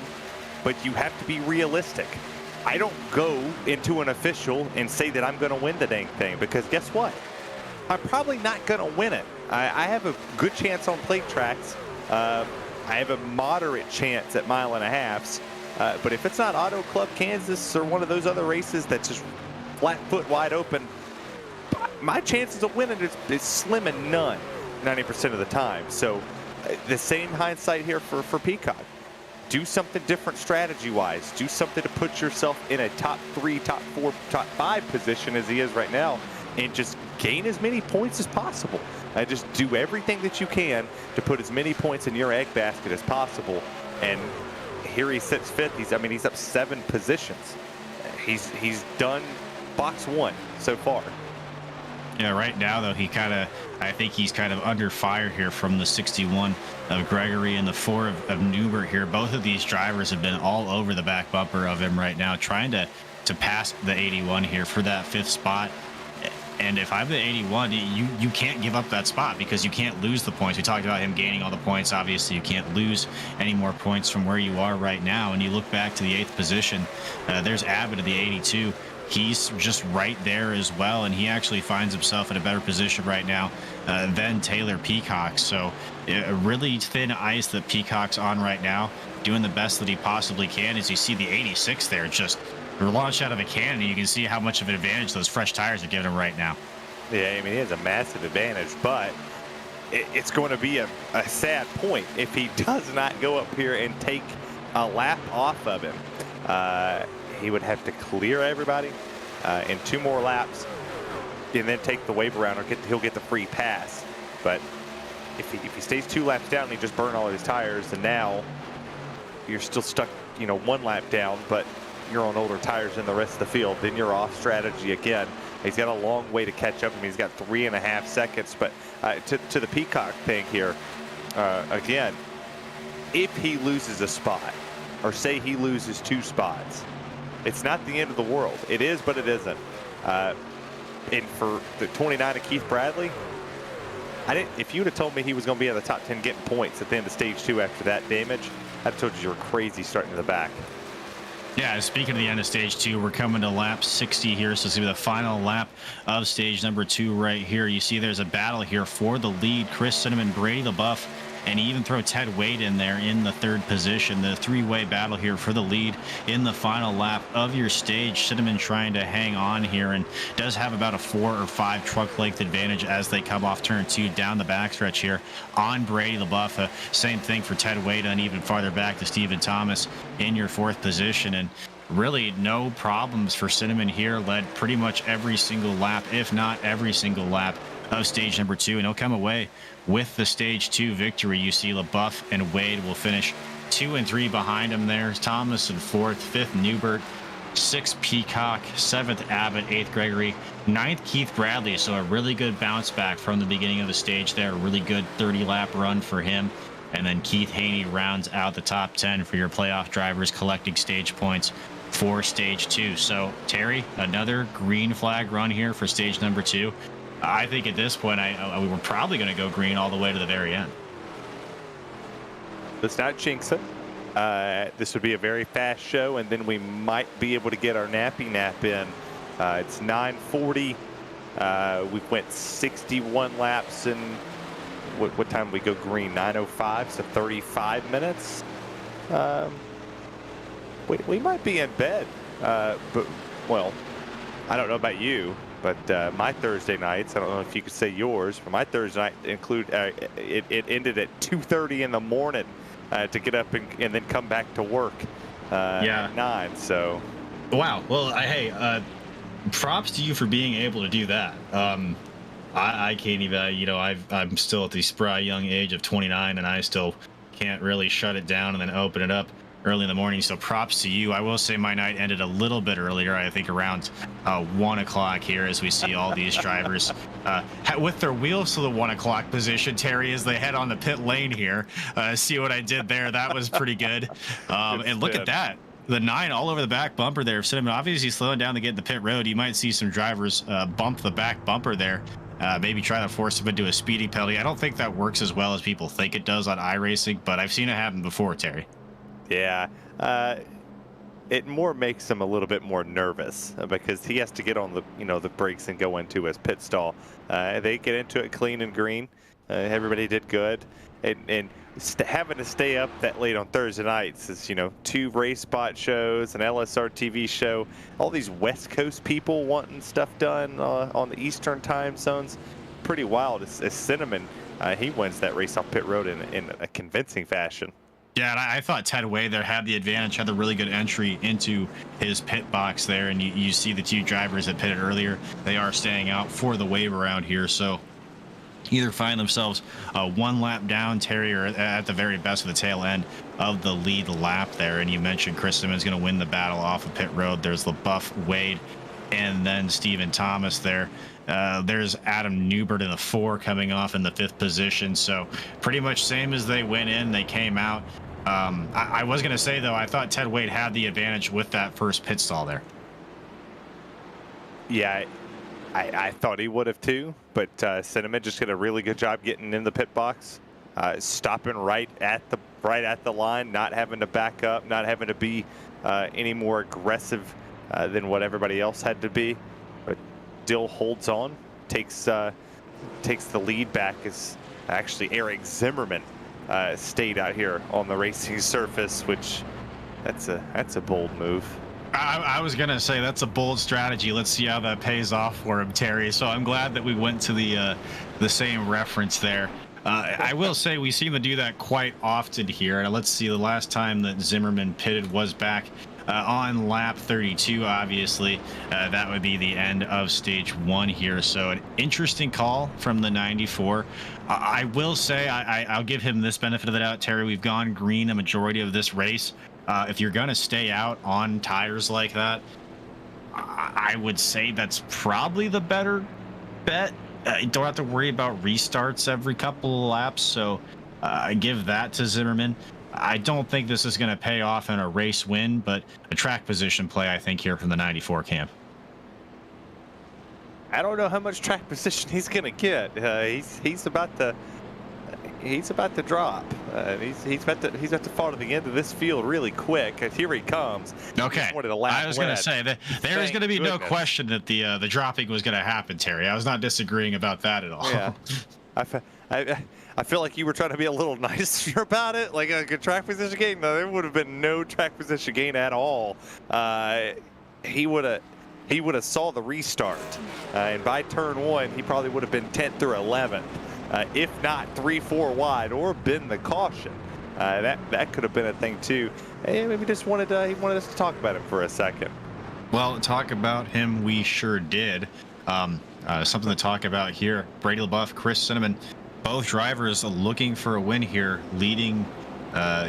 but you have to be realistic. I don't go into an official and say that I'm going to win the dang thing, because guess what? I'm probably not going to win it. I have a good chance on plate tracks. I have a moderate chance at 1.5 miles. But if it's not Auto Club Kansas or one of those other races that's just flat foot wide open, my chances of winning is slim and none 90% of the time. So the same hindsight here for Peacock. Do something different strategy-wise. Do something to put yourself in a top 3, top 4, top 5 position as he is right now, and just gain as many points as possible. Just do everything that you can to put as many points in your egg basket as possible. And here he sits 5th. He's up 7 positions. He's done box 1 so far. Yeah, right now, though, I think he's kind of under fire here from the 61 of Gregory and the 4 of Newbert here. Both of these drivers have been all over the back bumper of him right now, trying to pass the 81 here for that 5th spot. And if I'm the 81, you can't give up that spot, because you can't lose the points. We talked about him gaining all the points. Obviously, you can't lose any more points from where you are right now. And you look back to the 8th position, there's Abbott of the 82. He's just right there as well, and he actually finds himself in a better position right now than Taylor Peacock. So a really thin ice that Peacock's on right now, doing the best that he possibly can. As you see the 86 there, just launched out of a cannon, and you can see how much of an advantage those fresh tires are giving him right now. Yeah, I mean, he has a massive advantage, but it's going to be a sad point if he does not go up here and take a lap off of him. He would have to clear everybody in 2 more laps and then take the wave around, or he'll get the free pass. But if he stays 2 laps down and he just burned all of his tires, and now you're still stuck, 1 lap down, but you're on older tires than the rest of the field, then you're off strategy again. He's got a long way to catch up. I mean, he's got 3.5 seconds. But to the Peacock thing here, again, if he loses a spot, or say he loses 2 spots, it's not the end of the world. It is, but it isn't. And for the 29 of Keith Bradley, if you would have told me he was going to be in the top 10 getting points at the end of stage 2 after that damage, I'd have told you were crazy starting to the back. Yeah, speaking of the end of stage 2, we're coming to lap 60 here. So it's going to be the final lap of stage number 2 right here. You see there's a battle here for the lead. Chris Cinnamon, Brady LaBeouf, and you even throw Ted Wade in there in the 3rd position. The 3-way battle here for the lead in the final lap of your stage. Cinnamon trying to hang on here, and does have about a 4 or 5 truck length advantage as they come off turn 2 down the backstretch here on Brady LaBeouf. Same thing for Ted Wade, and even farther back to Stephen Thomas in your 4th position. And really no problems for Cinnamon here. Led pretty much every single lap, if not every single lap of stage number 2, and he'll come away with the stage 2 victory. You see LaBeouf and Wade will finish 2 and 3 behind him there. Thomas in 4th, 5th Newbert, 6th Peacock, 7th Abbott, 8th Gregory, 9th Keith Bradley. So a really good bounce back from the beginning of the stage there. A really good 30-lap run for him. And then Keith Haney rounds out the top 10 for your playoff drivers, collecting stage points for stage 2. So Terry, another green flag run here for stage number 2. I think at this point, we were probably going to go green all the way to the very end. Let's not jinx it. This would be a very fast show, and then we might be able to get our nappy nap in. It's 9:40. We went 61 laps, and what time did we go green? 9:05, so 35 minutes. We might be in bed, but, well, I don't know about you. But my Thursday nights, I don't know if you could say yours, but my Thursday night it ended at 2:30 in the morning to get up and then come back to work at 9. So, wow. Well, hey, props to you for being able to do that. I can't even. I'm still at the spry young age of 29, and I still can't really shut it down and then open it up early in the morning. So props to you. I will say my night ended a little bit earlier, I think around 1 o'clock here, as we see all these drivers with their wheels to the 1 o'clock position, Terry, as they head on the pit lane here. See what I did there? That was pretty good. And look at that. The 9 all over the back bumper there. Cinnamon obviously slowing down to get in the pit road. You might see some drivers bump the back bumper there. Maybe try to force them into a speeding penalty. I don't think that works as well as people think it does on iRacing, but I've seen it happen before, Terry. Yeah. it more makes him a little bit more nervous because he has to get on the the brakes and go into his pit stall. They get into it clean and green. Everybody did good, and having to stay up that late on Thursday nights is 2 race spot shows, an LSR TV show, all these West Coast people wanting stuff done on the Eastern time zones. Pretty wild. As Cinnamon, he wins that race off pit road in a convincing fashion. Yeah, and I thought Ted Way there had the advantage, had the really good entry into his pit box there. And you see the 2 drivers that pitted earlier, they are staying out for the wave around here. So either find themselves 1 lap down, Terry, or at the very best of the tail end of the lead lap there. And you mentioned Chris Simmons going to win the battle off of pit road. There's LaBeouf, Wade, and then Stephen Thomas there. There's Adam Newbert in the 4 coming off in the 5th position. So pretty much same as they went in, they came out. I was going to say, though, I thought Ted Wade had the advantage with that first pit stall there. Yeah, I thought he would have too, but Cinnamon just did a really good job getting in the pit box, stopping right at the line, not having to back up, not having to be any more aggressive than what everybody else had to be, but still holds on, takes the lead back. As actually Eric Zimmerman stayed out here on the racing surface, which that's a bold move. I was gonna say that's a bold strategy. Let's see how that pays off for him, Terry. So I'm glad that we went to the same reference there. I will say we seem to do that quite often here. And let's see, the last time that Zimmerman pitted was back on lap 32. Obviously, that would be the end of stage 1 here. So an interesting call from the 94. I will say I'll give him this benefit of the doubt, Terry. We've gone green a majority of this race. If you're going to stay out on tires like that, I would say that's probably the better bet. You don't have to worry about restarts every couple of laps. So I give that to Zimmerman. I don't think this is going to pay off in a race win, but a track position play, I think, here from the 94 camp. I don't know how much track position he's going to get. He's about to drop. He's about to fall to the end of this field really quick. Here he comes. Okay. I was going to say that there is going to be no question that the dropping was going to happen, Terry. I was not disagreeing about that at all. Yeah. I feel like you were trying to be a little nicer about it, like a track position gain. No, there would have been no track position gain at all. He would have saw the restart, and by turn 1, he probably would have been 10th or 11th. If not 3-4 wide, or been the caution. That could have been a thing too. Hey, maybe just he wanted us to talk about him for a second. Well, talk about him we sure did. Something to talk about here. Brady LaBeouf, Chris Cinnamon, both drivers looking for a win here, leading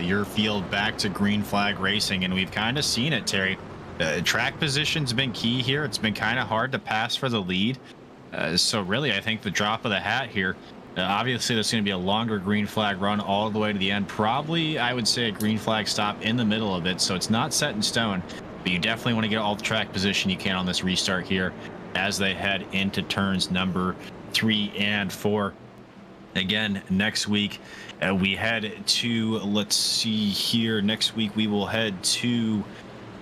your field back to green flag racing, and we've kind of seen it, Terry. Track position's been key here. It's been kind of hard to pass for the lead. So really, I think the drop of the hat here. Obviously, there's going to be a longer green flag run all the way to the end. Probably, I would say, a green flag stop in the middle of it. So it's not set in stone, but you definitely want to get all the track position you can on this restart here as they head into turns number 3 and 4. Again, next week, we head to, let's see here, next week we will head to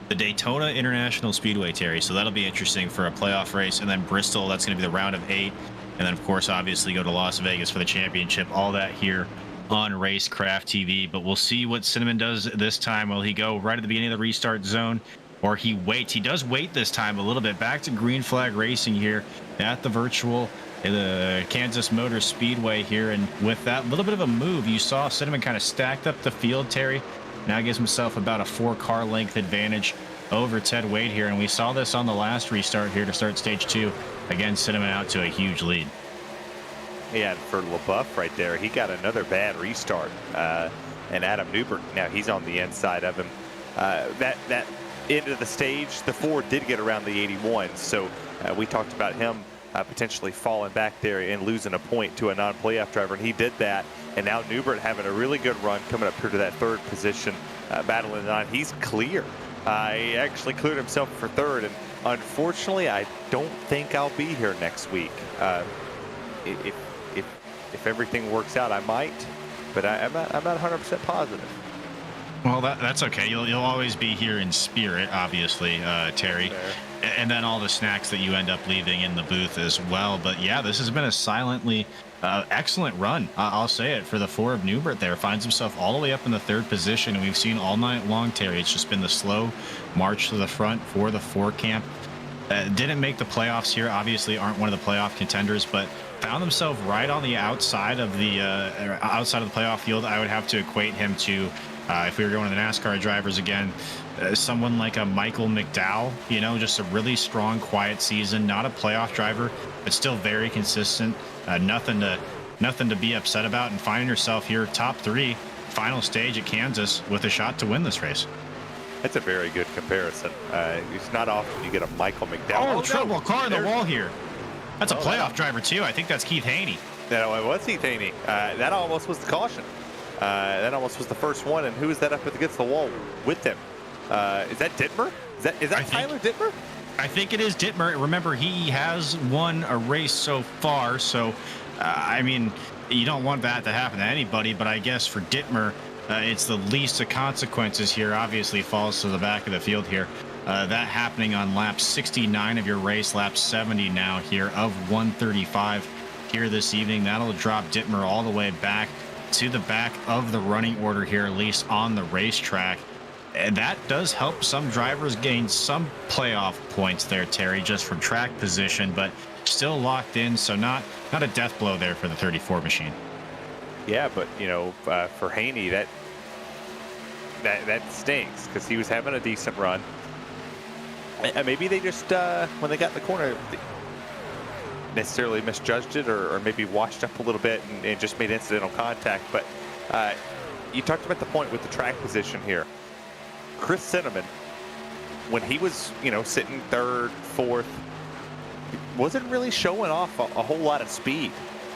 the Daytona International Speedway, Terry. So that'll be interesting for a playoff race. And then Bristol, that's going to be the round of 8. And then, of course, obviously go to Las Vegas for the championship. All that here on Racecraft TV. But we'll see what Cinnamon does this time. Will he go right at the beginning of the restart zone, or he waits? He does wait this time a little bit. Back to green flag racing here at the virtual the Kansas Motor Speedway here. And with that little bit of a move, you saw Cinnamon kind of stacked up the field, Terry. Now gives himself about a 4-car length advantage over Ted Wade here. And we saw this on the last restart here to start stage 2. Again, Cinnamon out to a huge lead. Yeah, and for LaBeouf right there, he got another bad restart. And Adam Newbert, now he's on the inside of him. That end of the stage, the 4 did get around the 81. So we talked about him potentially falling back there and losing a point to a non-playoff driver, and he did that. And now Newbert having a really good run coming up here to that 3rd position, battling it on. He's clear. He actually cleared himself for 3rd, and unfortunately, I don't think I'll be here next week. If everything works out, I might, but I'm not 100% positive. Well, that's okay. You'll always be here in spirit, obviously, Terry, Fair. and then all the snacks that you end up leaving in the booth as well. But yeah, this has been a silently excellent run. I'll say it for the four of Newbert. There finds himself all the way up in the third position, and we've seen all night long, Terry. It's just been the slow march to the front for the four camp. Didn't make the playoffs here. Obviously, aren't one of the playoff contenders, but found himself right on the outside of the playoff field. I would have to equate him to, if we were going to the NASCAR drivers again, someone like a Michael McDowell. You know, just a really strong, quiet season. Not a playoff driver, but still very consistent. Nothing to be upset about. And finding yourself here, top three, final stage at Kansas with a shot to win this race. That's a very good comparison. It's not often you get a Michael McDowell. Oh, trouble! Car in the There's- wall here. That's a playoff driver too. I think that's Keith Haney. No, it was Heath Haney. That almost was the caution. That almost was the first one. And who is that up against the wall with him? Is that Dittmer? Is that Tyler Dittmer? I think it is Dittmer. Remember, he has won a race so far. So, I mean, you don't want that to happen to anybody. But I guess for Dittmer, it's the least of consequences here. Obviously, falls to the back of the field here. That happening on lap 69 of your race, lap 70 now here of 135 here this evening. That'll drop Dittmer all the way back to the back of the running order here, at least on the racetrack. And that does help some drivers gain some playoff points there, Terry, just from track position, but still locked in. So not a death blow there for the 34 machine. Yeah, but for Haney, that stinks because he was having a decent run. And maybe they just when they got in the corner necessarily misjudged it, or maybe washed up a little bit and just made incidental contact. But you talked about the point with the track position here. Chris Cinnamon, when he was sitting third, fourth, wasn't really showing off a whole lot of speed.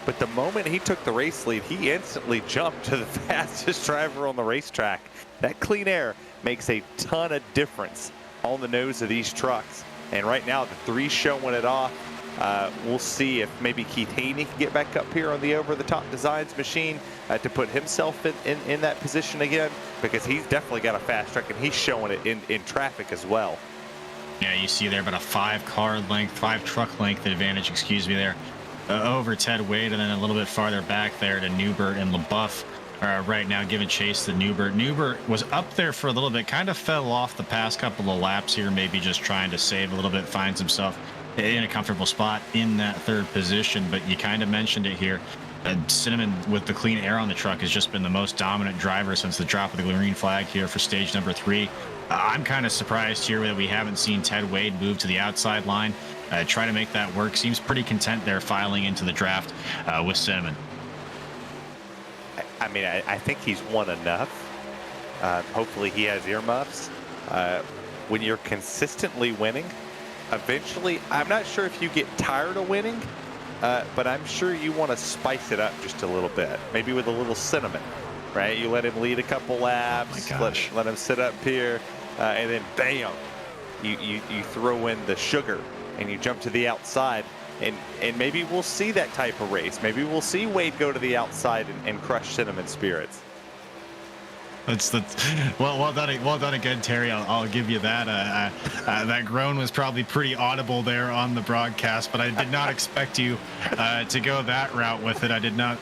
But the moment he took the race lead, he instantly jumped to the fastest driver on the racetrack. That clean air makes a ton of difference on the nose of these trucks. And right now, the three's showing it off. We'll see if maybe Keith Haney can get back up here on the over-the-top designs machine to put himself in that position again, because he's definitely got a fast truck and he's showing it in traffic as well. Yeah, you see there about a 5 truck length advantage, excuse me, there over Ted Wade, and then a little bit farther back there to Newbert and LaBeouf. Right now giving chase to Newbert. Newbert was up there for a little bit, kind of fell off the past couple of laps here, maybe just trying to save a little bit, finds himself in a comfortable spot in that third position. But you kind of mentioned it here. Cinnamon, with the clean air on the truck, has just been the most dominant driver since the drop of the green flag here for stage number 3. I'm kind of surprised here that we haven't seen Ted Wade move to the outside line, try to make that work. Seems pretty content there filing into the draft with Cinnamon. I mean, I think he's won enough. Hopefully he has earmuffs. When you're consistently winning, eventually, I'm not sure if you get tired of winning, but I'm sure you want to spice it up just a little bit. Maybe with a little cinnamon, right? You let him lead a couple laps, let him sit up here, and then bam, you throw in the sugar and you jump to the outside. And maybe we'll see that type of race. Maybe we'll see Wade go to the outside and crush Cinnamon spirits. That's well done again, Terry. I'll give you that. That groan was probably pretty audible there on the broadcast, but I did not expect you to go that route with it. I did not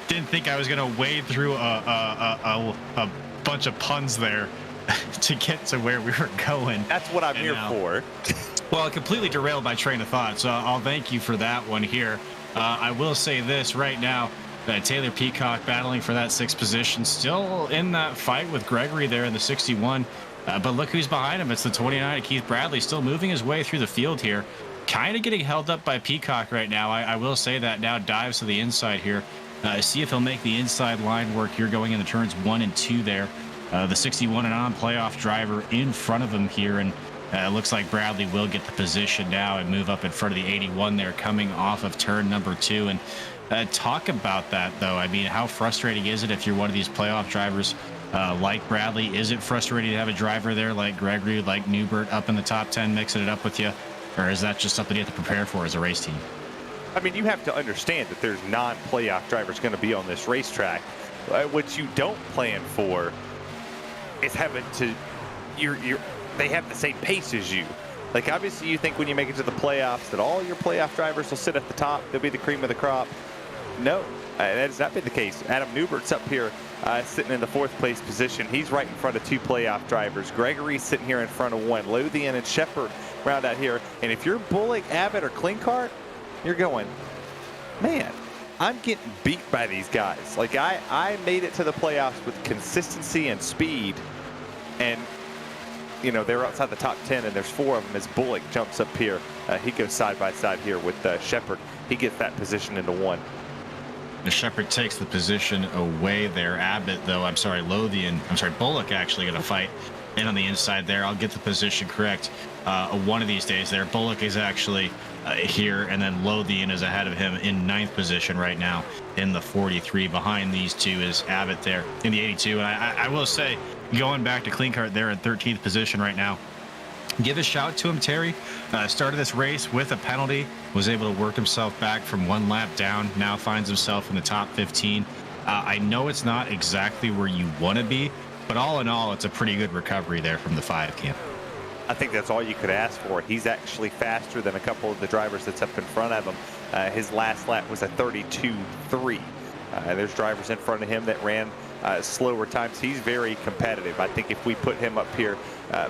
didn't think I was going to wade through a bunch of puns there to get to where we were going. That's what I'm here for. Well, it completely derailed my train of thought, so I'll thank you for that one here. I will say this right now, Taylor Peacock battling for that 6th position, still in that fight with Gregory there in the 61. But look who's behind him. It's the 29 of Keith Bradley, still moving his way through the field here. Kind of getting held up by Peacock right now. I will say that now dives to the inside here. See if he'll make the inside line work here going into turns 1 and 2 there. The 61 and on playoff driver in front of him here, and it looks like Bradley will get the position now and move up in front of the 81 there coming off of turn number 2. And talk about that, though. I mean, how frustrating is it if you're one of these playoff drivers like Bradley? Is it frustrating to have a driver there like Gregory, like Newbert up in the top 10 mixing it up with you? Or is that just something you have to prepare for as a race team? I mean, you have to understand that there's non-playoff drivers going to be on this racetrack. What you don't plan for is having to, they have the same pace as you. Like, obviously you think when you make it to the playoffs that all your playoff drivers will sit at the top, they'll be the cream of the crop. No, that has not been the case. Adam Newbert's up here sitting in the 4th place position. He's right in front of 2 playoff drivers. Gregory's sitting here in front of 1. Lothian and Shepard round out here. And if you're Bullock, Abbott, or Klinkart, you're going, man, I'm getting beat by these guys. Like, I made it to the playoffs with consistency and speed, and you know, they're outside the top 10, and there's 4 of them as Bullock jumps up here. He goes side by side here with Shepard. He gets that position into 1. The Shepard takes the position away there. Abbott, though, Bullock actually going to fight in on the inside there. I'll get the position correct one of these days there. Bullock is actually here, and then Lothian is ahead of him in 9th position right now in the 43. Behind these 2 is Abbott there in the 82. And I will say, going back to Klinkart there in 13th position right now, give a shout to him, Terry. Started this race with a penalty, was able to work himself back from 1 lap down, now finds himself in the top 15. I know it's not exactly where you want to be, but all in all, it's a pretty good recovery there from the 5 camp. I think that's all you could ask for. He's actually faster than a couple of the drivers that's up in front of him. His last lap was a 32.3. There's drivers in front of him that ran slower times. He's very competitive. I think if we put him up here,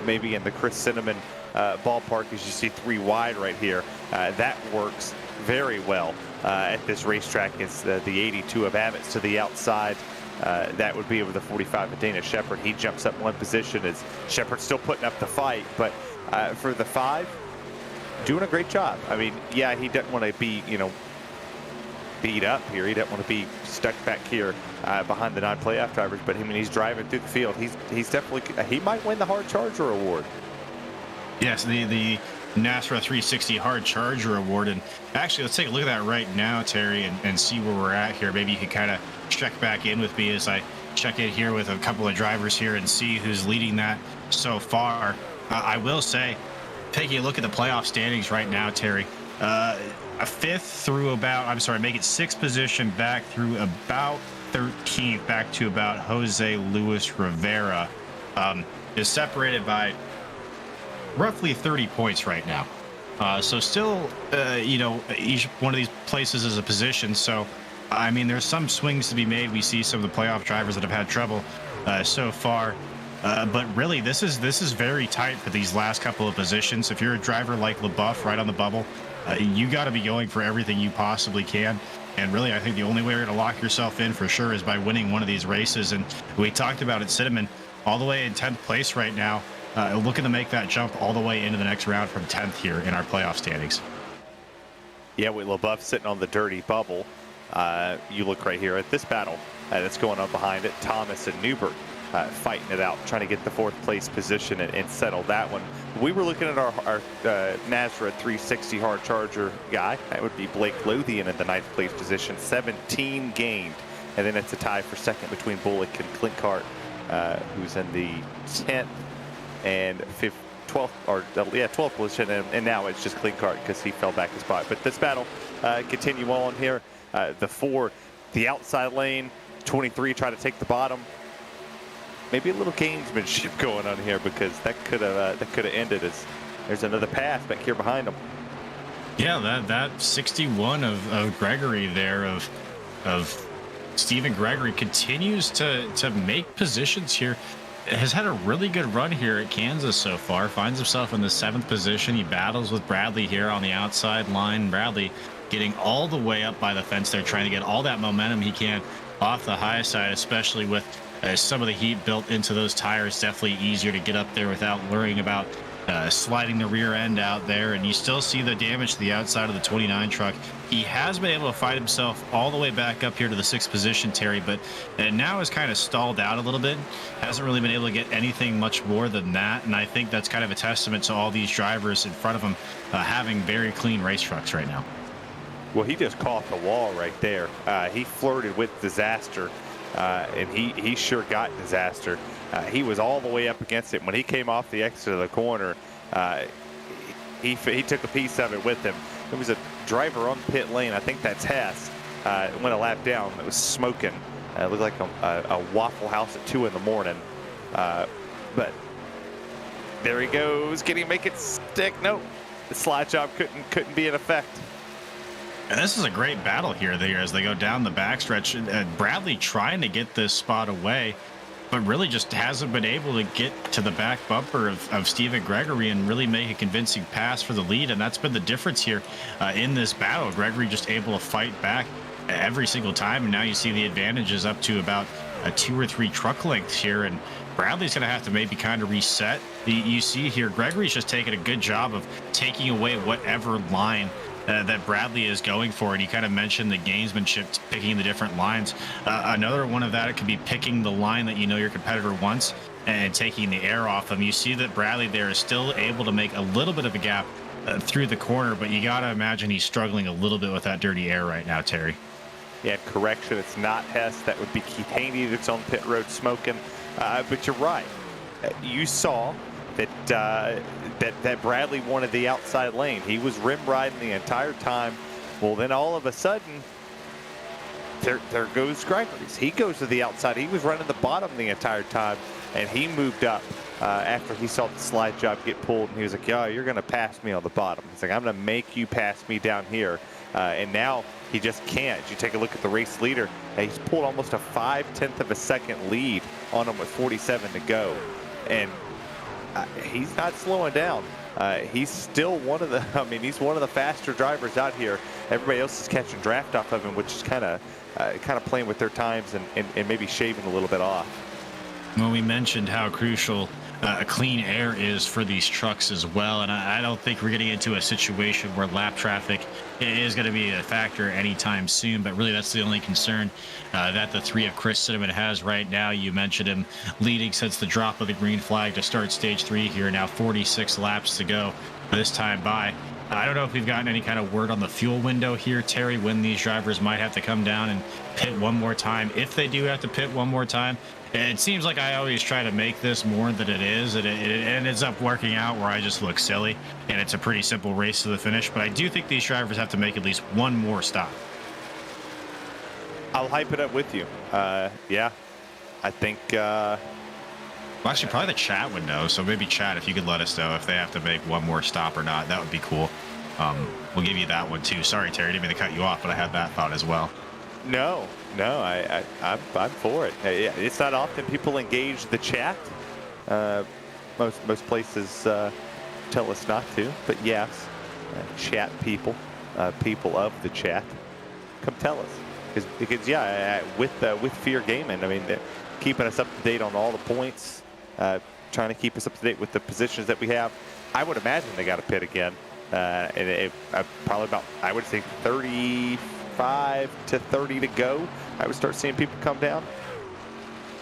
maybe in the Chris Cinnamon ballpark, as you see 3 wide right here, that works very well at this racetrack. It's the 82 of Abbott's to the outside. That would be over the 45 of Dana Shepard. He jumps up 1 position as Shepard's still putting up the fight, but for the 5, doing a great job. I mean, yeah, he doesn't want to be, you know, beat up here. He doesn't want to be stuck back here behind the 9 playoff drivers, but I mean, he's driving through the field. He's definitely, he might win the Hard Charger Award. Yes, the NASRA 360 Hard Charger Award. And actually, let's take a look at that right now, Terry, and see where we're at here. Maybe you could kind of check back in with me as I check in here with a couple of drivers here and see who's leading that so far. I will say, taking a look at the playoff standings right now, Terry, a 5th through about, make it 6th position back through about 13th, back to about Jose Luis Rivera, is separated by roughly 30 points right now. So still, you know, each one of these places is a position. So, I mean, there's some swings to be made. We see some of the playoff drivers that have had trouble so far. But really, this is very tight for these last couple of positions. If you're a driver like LaBeouf right on the bubble, you got to be going for everything you possibly can. And really, I think the only way you're going to lock yourself in for sure is by winning one of these races. And we talked about it, Cinnamon, all the way in 10th place right now, looking to make that jump all the way into the next round from 10th here in our playoff standings. Yeah, with LaBeouf sitting on the dirty bubble. You look right here at this battle that's going on behind it. Thomas and Newbert fighting it out, trying to get the 4th place position and settle that one. We were looking at our NASRA 360 Hard Charger guy. That would be Blake Lothian in the 9th place position, 17 gained. And then it's a tie for 2nd between Bullock and Klinkart, who's in the 10th and 12th position. And now it's just Klinkart because he fell back a spot. But this battle continue on here. The 4, the outside lane, 23 try to take the bottom. Maybe a little gamesmanship going on here, because that could have ended as there's another pass back here behind him. Yeah, that 61 of Gregory there of Stephen Gregory continues to make positions here. Has had a really good run here at Kansas so far. Finds himself in the 7th position. He battles with Bradley here on the outside line. Bradley getting all the way up by the fence there, trying to get all that momentum he can off the high side, especially with some of the heat built into those tires. Definitely easier to get up there without worrying about sliding the rear end out there. And you still see the damage to the outside of the 29 truck. He has been able to fight himself all the way back up here to the 6th position, Terry, but now is kind of stalled out a little bit. Hasn't really been able to get anything much more than that. And I think that's kind of a testament to all these drivers in front of him having very clean race trucks right now. Well, he just caught the wall right there. He flirted with disaster, and he sure got disaster. He was all the way up against it. When he came off the exit of the corner, he took a piece of it with him. There was a driver on pit lane, I think that's Hess, went a lap down, that was smoking It looked like a Waffle House at 2 in the morning. But there he goes. Can he make it stick? Nope. The slide job couldn't be in effect. And this is a great battle here as they go down the backstretch. Bradley trying to get this spot away, but really just hasn't been able to get to the back bumper of Steven Gregory and really make a convincing pass for the lead. And that's been the difference here in this battle. Gregory just able to fight back every single time. And now you see the advantages up to about 2 or 3 truck lengths here. And Bradley's going to have to maybe kind of reset. You see here, Gregory's just taking a good job of taking away whatever line that Bradley is going for. And you kind of mentioned the gamesmanship, picking the different lines. Another one of that, it could be picking the line that you know your competitor wants and taking the air off them. You see that Bradley there is still able to make a little bit of a gap through the corner, but you got to imagine he's struggling a little bit with that dirty air right now, Terry. Yeah, correction, it's not Hess. That would be Keith Haney that's on pit road smoking. But you're right. You saw that that Bradley wanted the outside lane. He was rim riding the entire time. Well, then all of a sudden, there goes Gregory's. He goes to the outside. He was running the bottom the entire time, and he moved up after he saw the slide job get pulled, and he was like, "Yeah, you're going to pass me on the bottom." He's like, "I'm going to make you pass me down here," and now he just can't. You take a look at the race leader. He's pulled almost a 0.5 of a second lead on him with 47 to go, and he's not slowing down. He's still one of the, he's one of the faster drivers out here. Everybody else is catching draft off of him, which is kind of playing with their times and maybe shaving a little bit off. Well, we mentioned how crucial clean air is for these trucks as well, and I don't think we're getting into a situation where lap traffic is going to be a factor anytime soon, but really that's the only concern that the 3 of Chris Cinnamon has right now. You mentioned him leading since the drop of the green flag to start stage 3 here. Now 46 laps to go this time by. I don't know if we've gotten any kind of word on the fuel window here, Terry, when these drivers might have to come down and pit one more time. If they do have to pit one more time, it seems like I always try to make this more than it is, and it ends up working out where I just look silly, and it's a pretty simple race to the finish. But I do think these drivers have to make at least one more stop. I'll hype it up with you. Yeah, I think... Well, actually, probably the chat would know, so maybe chat, if you could let us know if they have to make one more stop or not, that would be cool. We'll give you that one, too. Sorry, Terry, didn't mean to cut you off, but I had that thought as well. No, I'm for it. It's not often people engage the chat. Most places tell us not to, but yes, chat people, people of the chat, come tell us. Because yeah, with Fear Gaming, keeping us up to date on all the points, trying to keep us up to date with the positions that we have. I would imagine they got to pit again, and probably about, I would say 35 to 30 to go. I would start seeing people come down.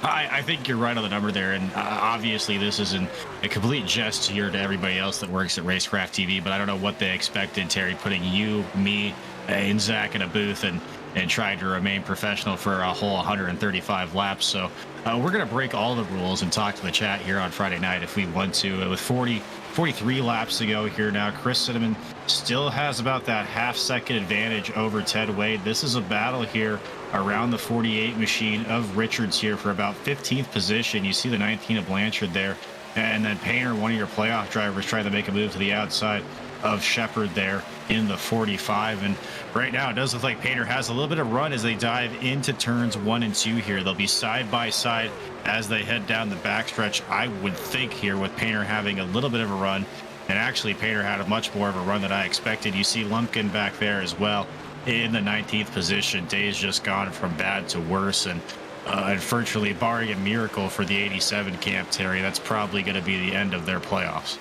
I think you're right on the number there, and obviously this isn't a complete jest here to everybody else that works at Racecraft TV, but I don't know what they expected, Terry, putting you, me, and Zach in a booth and trying to remain professional for a whole 135 laps. So we're going to break all the rules and talk to the chat here on Friday night if we want to. With 43 laps to go here now, Chris Cinnamon still has about that half-second advantage over Ted Wade. This is a battle here around the 48 machine of Richards here for about 15th position. You see the 19 of Blanchard there, and then Painter, one of your playoff drivers, trying to make a move to the outside of Shepard there in the 45. And right now it does look like Painter has a little bit of run as they dive into turns 1 and 2 here. They'll be side by side as they head down the backstretch, I would think, here, with Painter having a little bit of a run. And actually Painter had a much more of a run than I expected. You see Lumpkin back there as well in the 19th position. Days just gone from bad to worse, and unfortunately, barring a miracle for the 87 camp, Terry, that's probably going to be the end of their playoffs.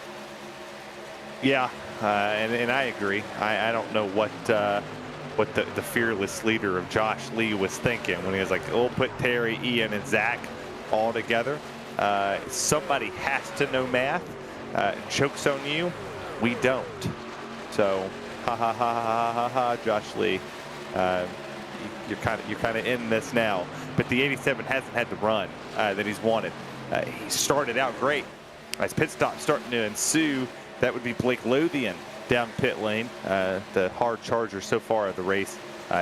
Yeah, and I agree. I don't know what the fearless leader of Josh Lee was thinking when he was like, "Oh, put Terry, Ian, and Zach all together." Somebody has to know math. Jokes on you, we don't. So, ha ha ha ha ha ha, Josh Lee. You're kind of in this now. But the 87 hasn't had the run that he's wanted. He started out great. As pit stop starting to ensue, that would be Blake Lothian down pit lane, the hard charger so far of the race.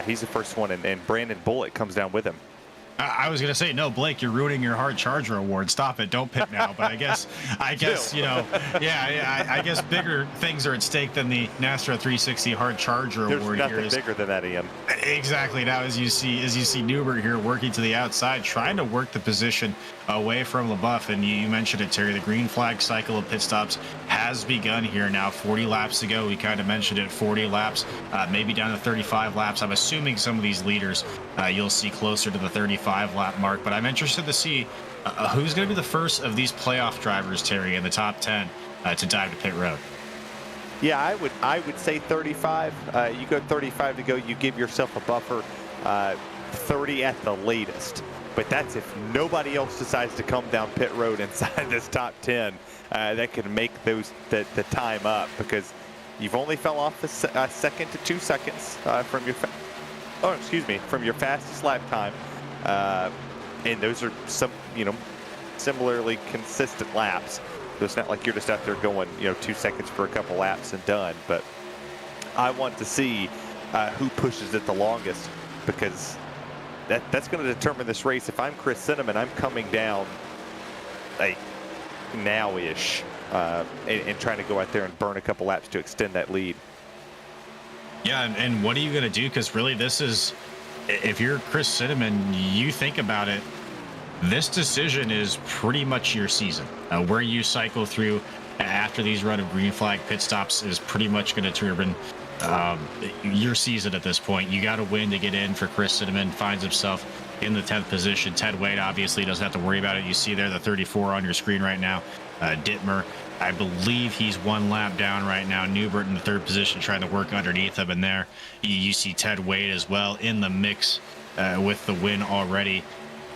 He's the first one, and Brandon Bullitt comes down with him. I was gonna say, no, Blake, you're ruining your hard charger award. Stop it. Don't pit now. But I guess, yeah, I guess bigger things are at stake than the NASRA 360 hard charger award. There's here nothing bigger than that, Ian. Exactly. Now, as you see Newbert here working to the outside, trying to work the position away from LaBeouf. And you mentioned it, Terry, the green flag cycle of pit stops has begun here now. 40 laps to go. We kind of mentioned it, 40 laps, maybe down to 35 laps. I'm assuming some of these leaders you'll see closer to the 35 lap mark, but I'm interested to see who's going to be the first of these playoff drivers, Terry, in the top 10 to dive to pit road. Yeah, I would say 35. You go 35 to go, you give yourself a buffer, 30 at the latest. But that's if nobody else decides to come down pit road inside this top 10 that can make the time up, because you've only fell off a second to 2 seconds from your from your fastest lap time, and those are similarly consistent laps. So it's not like you're just out there going 2 seconds for a couple laps and done. But I want to see who pushes it the longest, because that's going to determine this race. If I'm Chris Cinnamon, I'm coming down like now-ish and trying to go out there and burn a couple laps to extend that lead. Yeah, and what are you going to do? Because really, this is, if you're Chris Cinnamon, you think about it, this decision is pretty much your season. Where you cycle through after these run of green flag pit stops is pretty much going to determine your season at this point. You got to win to get in. For Chris Cinnamon, finds himself in the 10th position. Ted Wade obviously doesn't have to worry about it. You see there the 34 on your screen right now. Dittmer, I believe he's 1 lap down right now. Newbert in the 3rd position, trying to work underneath him. And there you see Ted Wade as well in the mix with the win already.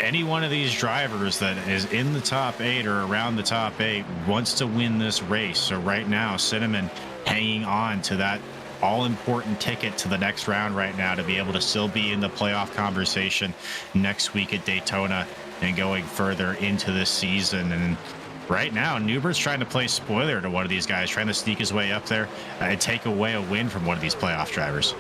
Any one of these drivers that is in the top 8 or around the top 8 wants to win this race. So right now, Cinnamon hanging on to that all-important ticket to the next round right now to be able to still be in the playoff conversation next week at Daytona and going further into this season. And right now, Newbert's trying to play spoiler to one of these guys, trying to sneak his way up there and take away a win from one of these playoff drivers.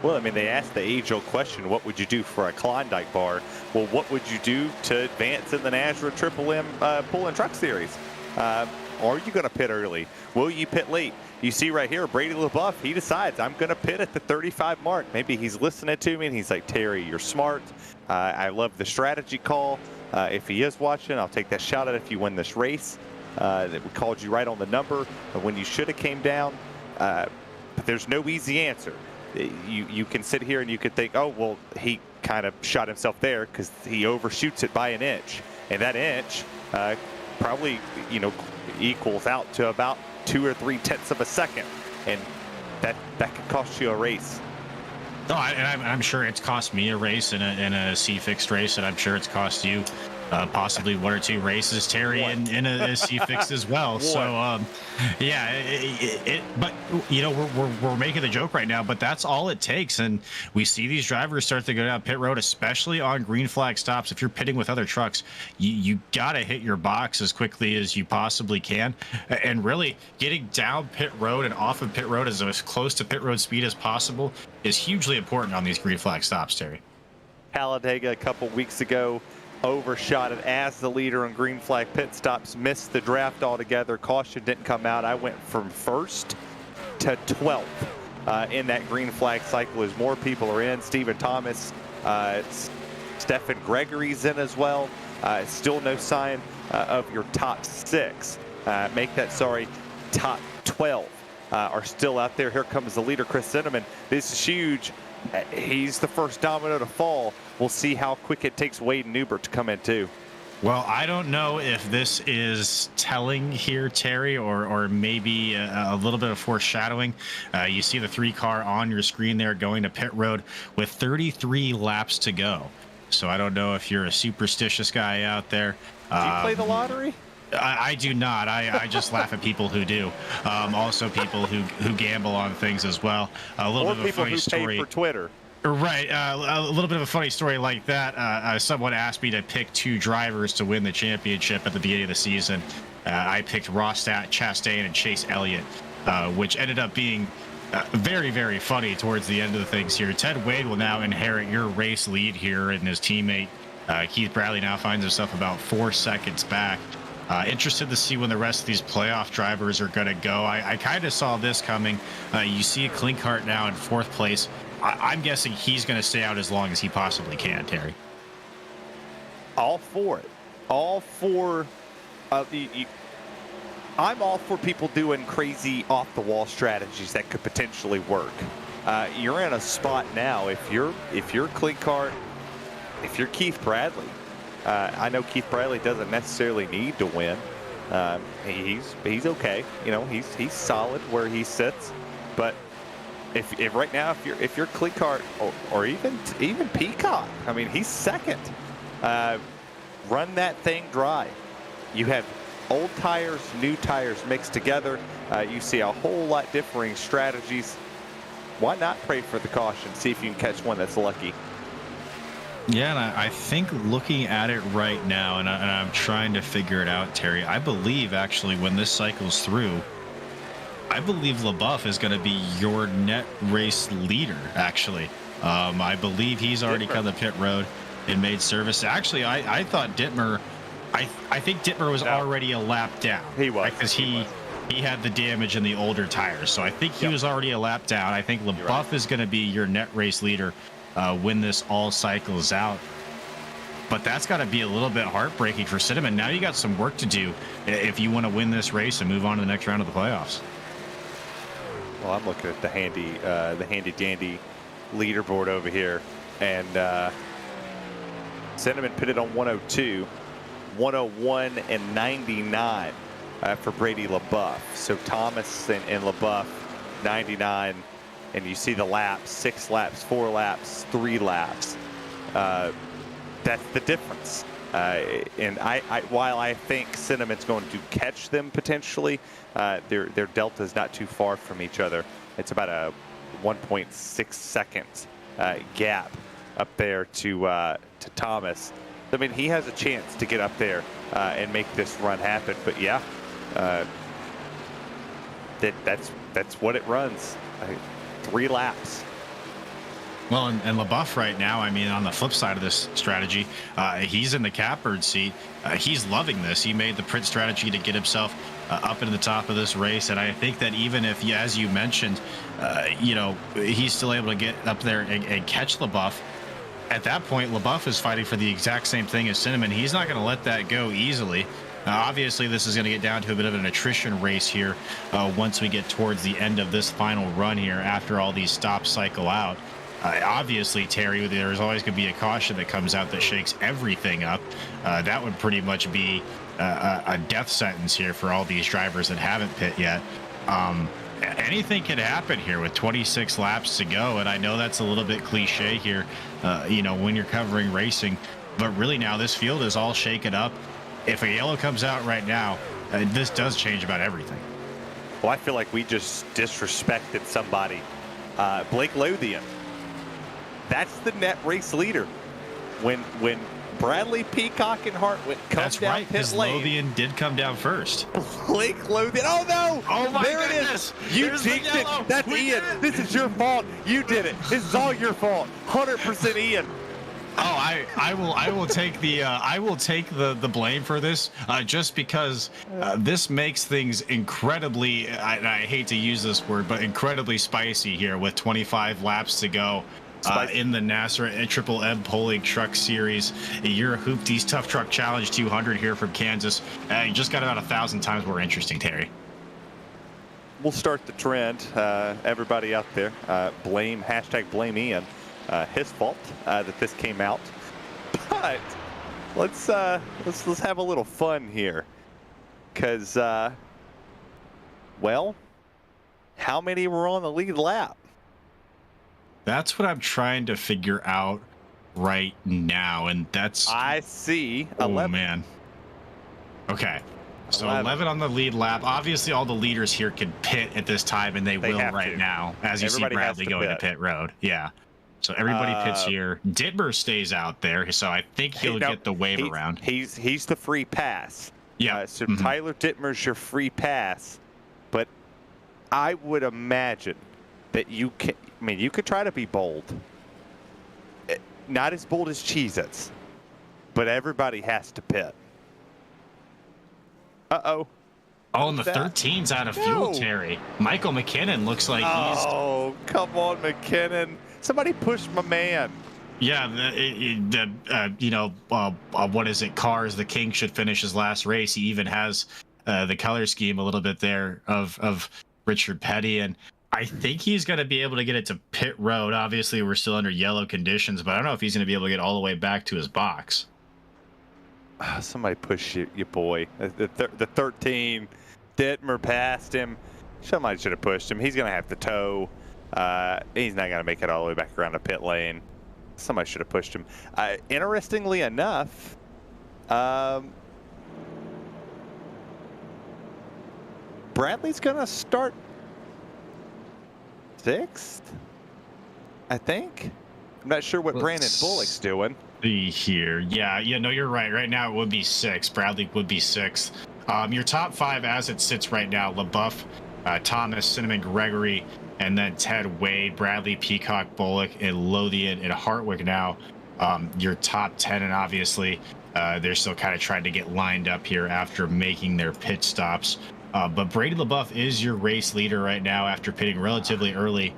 Well, I mean, they asked the age-old question, what would you do for a Klondike bar? Well, what would you do to advance in the NASRA Triple M Pull and Truck Series? Are you going to pit early? Will you pit late? You see right here, Brady LaBeouf, he decides, I'm going to pit at the 35 mark. Maybe he's listening to me, and he's like, Terry, you're smart. I love the strategy call. If he is watching, I'll take that shot at if you win this race. That we called you right on the number when you should have came down. But there's no easy answer. You can sit here and you could think, oh, well, he kind of shot himself there because he overshoots it by an inch. And that inch probably, equals out to about 2 or 3 tenths of a second. And that could cost you a race. No, I'm sure it's cost me a race in a C-Fixed race, and I'm sure it's cost you possibly 1 or 2 races, Terry, in a C-Fixed as well. So, yeah, but, we're making the joke right now, but that's all it takes. And we see these drivers start to go down pit road, especially on green flag stops. If you're pitting with other trucks, you got to hit your box as quickly as you possibly can. And really getting down pit road and off of pit road as close to pit road speed as possible is hugely important on these green flag stops, Terry. Talladega a couple weeks ago overshot it as the leader on green flag pit stops, missed the draft altogether. Caution didn't come out. I went from 1st to 12th in that green flag cycle as more people are in. Stephen Thomas, Stephen Gregory's in as well. Still no sign of your top 6. Top 12 are still out there. Here comes the leader, Chris Cinnamon. This is huge. He's the first domino to fall. We'll see how quick it takes Wade and Newbert to come in too. Well, I don't know if this is telling here, Terry, or maybe a little bit of foreshadowing. You see the 3 car on your screen there going to pit road with 33 laps to go. So I don't know if you're a superstitious guy out there. Do you play the lottery? I do not. I just laugh at people who do. Also people who gamble on things as well. A little bit of a funny story. Pay for Twitter. Right. A little bit of a funny story like that. Someone asked me to pick 2 drivers to win the championship at the beginning of the season. I picked Ross Chastain and Chase Elliott, which ended up being very, very funny towards the end of the things here. Ted Wade will now inherit your race lead here, and his teammate Keith Bradley now finds himself about 4 seconds back. Interested to see when the rest of these playoff drivers are going to go. I kind of saw this coming. You see Klinkhart now in 4th place. I'm guessing he's going to stay out as long as he possibly can, Terry. All for it. All for I'm all for people doing crazy off-the-wall strategies that could potentially work. You're in a spot now. If you're Klinkhart, if you're Keith Bradley, I know Keith Bradley doesn't necessarily need to win. He's okay. You know, he's solid where he sits. But if right now, if you're Klinkhart or even Peacock, I mean, he's 2nd. Run that thing dry. You have old tires, new tires mixed together. You see a whole lot differing strategies. Why not pray for the caution? See if you can catch one that's lucky. Yeah, and I think looking at it right now, and I'm trying to figure it out, Terry, I believe actually when this cycles through, I believe LaBeouf is going to be your net race leader, actually. I believe he's already cut the pit road and made service. Actually, I thought Dittmer, I think Dittmer was already a lap down. He was. Because he had the damage in the older tires. So I think he was already a lap down. I think LaBeouf is going to be your net race leader when this all cycles out. But that's got to be a little bit heartbreaking for Cinnamon. Now you got some work to do if you want to win this race and move on to the next round of the playoffs. Well, I'm looking at the handy dandy leaderboard over here, and Cinnamon pitted on 102, 101 and 99 for Brady LaBeouf. So Thomas and LaBeouf 99. And you see the laps, 6 laps, 4 laps, 3 laps. That's the difference. And while I think Cinnamon's going to catch them potentially, their delta is not too far from each other. It's about a 1.6 seconds gap up there to Thomas. I mean, he has a chance to get up there and make this run happen. But yeah, that's what it runs. 3 laps. Well, and LaBeouf right now, I mean, on the flip side of this strategy, he's in the catbird seat. He's loving this. He made the print strategy to get himself up into the top of this race. And I think that even if, as you mentioned, you know, he's still able to get up there and catch LaBeouf, at that point, LaBeouf is fighting for the exact same thing as Cinnamon. He's not going to let that go easily. Obviously, this is going to get down to a bit of an attrition race here once we get towards the end of this final run here after all these stops cycle out. Obviously, Terry, there's always going to be a caution that comes out that shakes everything up. That would pretty much be a death sentence here for all these drivers that haven't pit yet. Anything can happen here with 26 laps to go, and I know that's a little bit cliche here, you know, when you're covering racing, but really now this field is all shaken up. If a yellow comes out right now, this does change about everything. Well, I feel like we just disrespected somebody. Blake Lothian. That's the net race leader. When Bradley, Peacock, and Hartwick come down pit lane. Lothian did come down first. Blake Lothian. Oh, no. Oh, my there goodness. It is. You jinxed it. That's Ian. This is your fault. You did it. This is all your fault. 100% Ian. Oh, I will take the blame for this just because this makes things incredibly, I hate to use this word, but incredibly spicy here with 25 laps to go in the NASRA Triple M Polling Truck Series. Your Hoopties Tough Truck Challenge 200 here from Kansas. You just got about 1,000 times more interesting, Terry. We'll start the trend. Everybody out there, blame Ian. His fault that this came out, but let's have a little fun here, because well, how many were on the lead lap? That's what I'm trying to figure out right now, and that's I see 11. Oh man. Okay. So 11 on the lead lap. Obviously, all the leaders here can pit at this time, and they will right now, as you see Bradley going to pit road. Yeah. So everybody pits here. Dittmer stays out there, so I think he'll get the wave around. He's the free pass. Yeah. So Tyler Dittmer's your free pass, but I would imagine that you can. I mean, you could try to be bold. Not as bold as Cheez-Its, but everybody has to pit. Uh-oh. Oh, and the 13's out of fuel, Terry. Michael McKinnon looks like he's... Oh, come on, McKinnon. Somebody push my man. Yeah, what is it? Cars, the King should finish his last race. He even has the color scheme a little bit there of Richard Petty. And I think he's going to be able to get it to pit road. Obviously, we're still under yellow conditions, but I don't know if he's going to be able to get all the way back to his box. Somebody push your boy. The 13, Dittmer passed him. Somebody should have pushed him. He's going to have to tow. He's not going to make it all the way back around the pit lane. Somebody should have pushed him. Interestingly enough, Bradley's going to start 6th, I think. I'm not sure what Brandon Bullock's doing. Here. Yeah, no, you're right. Right now it would be 6. Bradley would be 6th. Your top 5 as it sits right now, LaBeouf, Thomas, Cinnamon, Gregory, and then Ted, Wade, Bradley, Peacock, Bullock, and Lothian and Hartwig now. Your top 10, and obviously they're still kind of trying to get lined up here after making their pit stops. But Brady LaBeouf is your race leader right now after pitting relatively early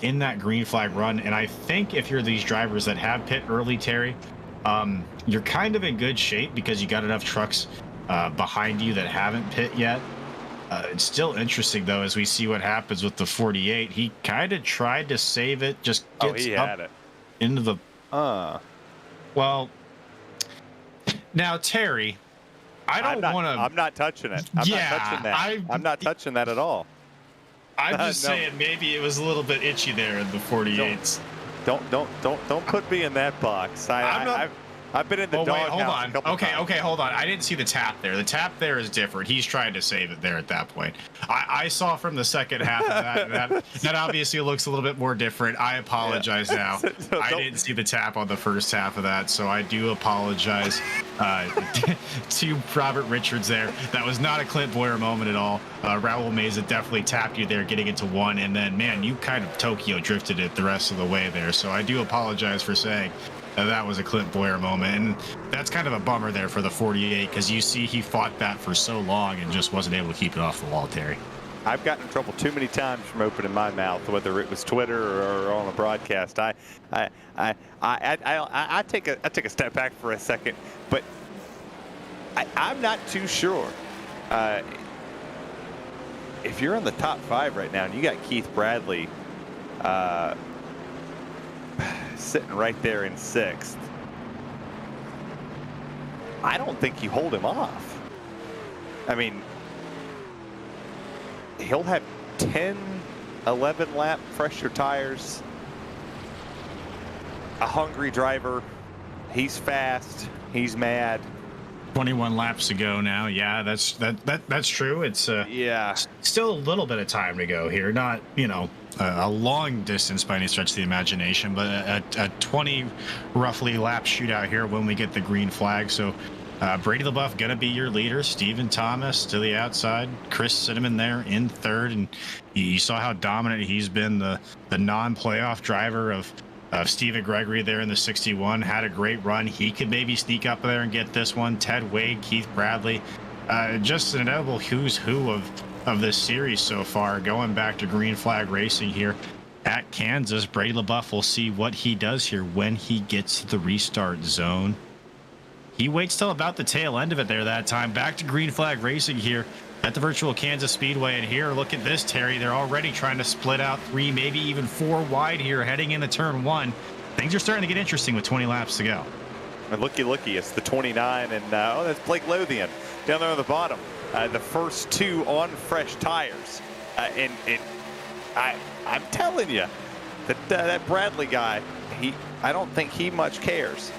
in that green flag run. And I think if you're these drivers that have pit early, Terry, you're kind of in good shape because you got enough trucks behind you that haven't pit yet. It's still interesting, though, as we see what happens with the 48. He kind of tried to save it, just gets up into the... Well, now, Terry, I don't want to... I'm not touching it. I'm not touching that. I'm not touching that at all. I'm just saying maybe it was a little bit itchy there in the 48s. Don't put me in that box. I've been in the doghouse a couple times. Okay, hold on. I didn't see the tap there. The tap there is different. He's trying to save it there at that point. I saw from the second half of that obviously looks a little bit more different. I apologize now. I didn't see the tap on the first half of that, so I do apologize to Robert Richards there. That was not a Clint Boyer moment at all. Raul Meza definitely tapped you there getting into 1, and then, man, you kind of Tokyo drifted it the rest of the way there, so I do apologize for saying that was a Clint Boyer moment, and that's kind of a bummer there for the 48 because you see he fought that for so long and just wasn't able to keep it off the wall, Terry. I've gotten in trouble too many times from opening my mouth, whether it was Twitter or on a broadcast. I take a step back for a second, but I'm not too sure. If you're in the top 5 right now and you got Keith Bradley sitting right there in 6th, I don't think you hold him off. I mean, he'll have 10, 11 lap fresher tires. A hungry driver. He's fast. He's mad. 21 laps to go now. Yeah, that's true. It's still a little bit of time to go here. Not, a long distance by any stretch of the imagination, but a 20 roughly lap shootout here when we get the green flag. So Brady LaBeouf going to be your leader. Steven Thomas to the outside. Chris Cinnamon there in 3rd. And you saw how dominant he's been, the non-playoff driver of Stephen Gregory there in the 61. Had a great run. He could maybe sneak up there and get this one. Ted Wade, Keith Bradley. Just an inevitable who's who of this series so far. Going back to green flag racing here at Kansas. Brady LaBeouf will see what he does here when he gets to the restart zone. He waits till about the tail end of it there that time. Back to green flag racing here at the virtual Kansas Speedway. And here, look at this, Terry. They're already trying to split out 3, maybe even 4 wide here heading into turn 1. Things are starting to get interesting with 20 laps to go. And looky, it's the 29, and that's Blake Lothian down there on the bottom. The first 2 on fresh tires. And I'm telling you, that Bradley guy, I don't think he much cares.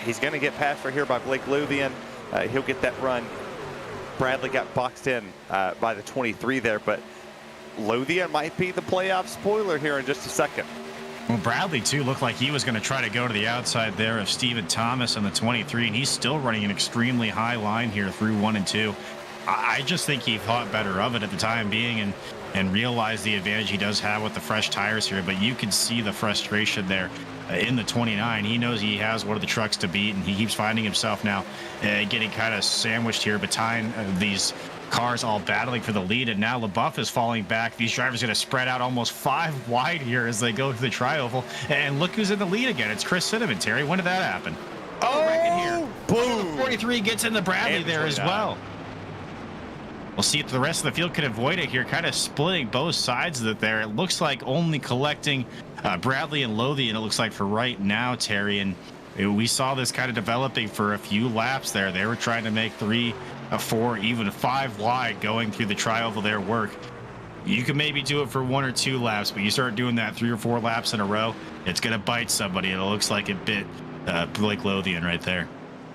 He's going to get passed right here by Blake Lothian. He'll get that run. Bradley got boxed in by the 23 there, but Lothian might be the playoff spoiler here in just a second. Well, Bradley, too, looked like he was going to try to go to the outside there of Steven Thomas on the 23, and he's still running an extremely high line here through 1 and 2. I just think he thought better of it at the time being, and and realize the advantage he does have with the fresh tires here. But you can see the frustration there in the 29. He knows he has one of the trucks to beat, and he keeps finding himself now getting kind of sandwiched here behind these cars all battling for the lead. And now LaBeouf is falling back. These drivers are going to spread out almost 5 wide here as they go through the tri-oval. And look who's in the lead again. It's Chris Cinnamon. Terry, when did that happen? Oh, boom. The 43 gets in the Bradley there as well. We'll see if the rest of the field can avoid it here, kind of splitting both sides of it there. It looks like only collecting Bradley and Lothian, it looks like, for right now, Terry. And we saw this kind of developing for a few laps there. They were trying to make 3, 4, even 5 wide going through the tri-oval there work. You can maybe do it for 1 or 2 laps, but you start doing that 3 or 4 laps in a row, it's going to bite somebody. It looks like it bit Blake Lothian right there.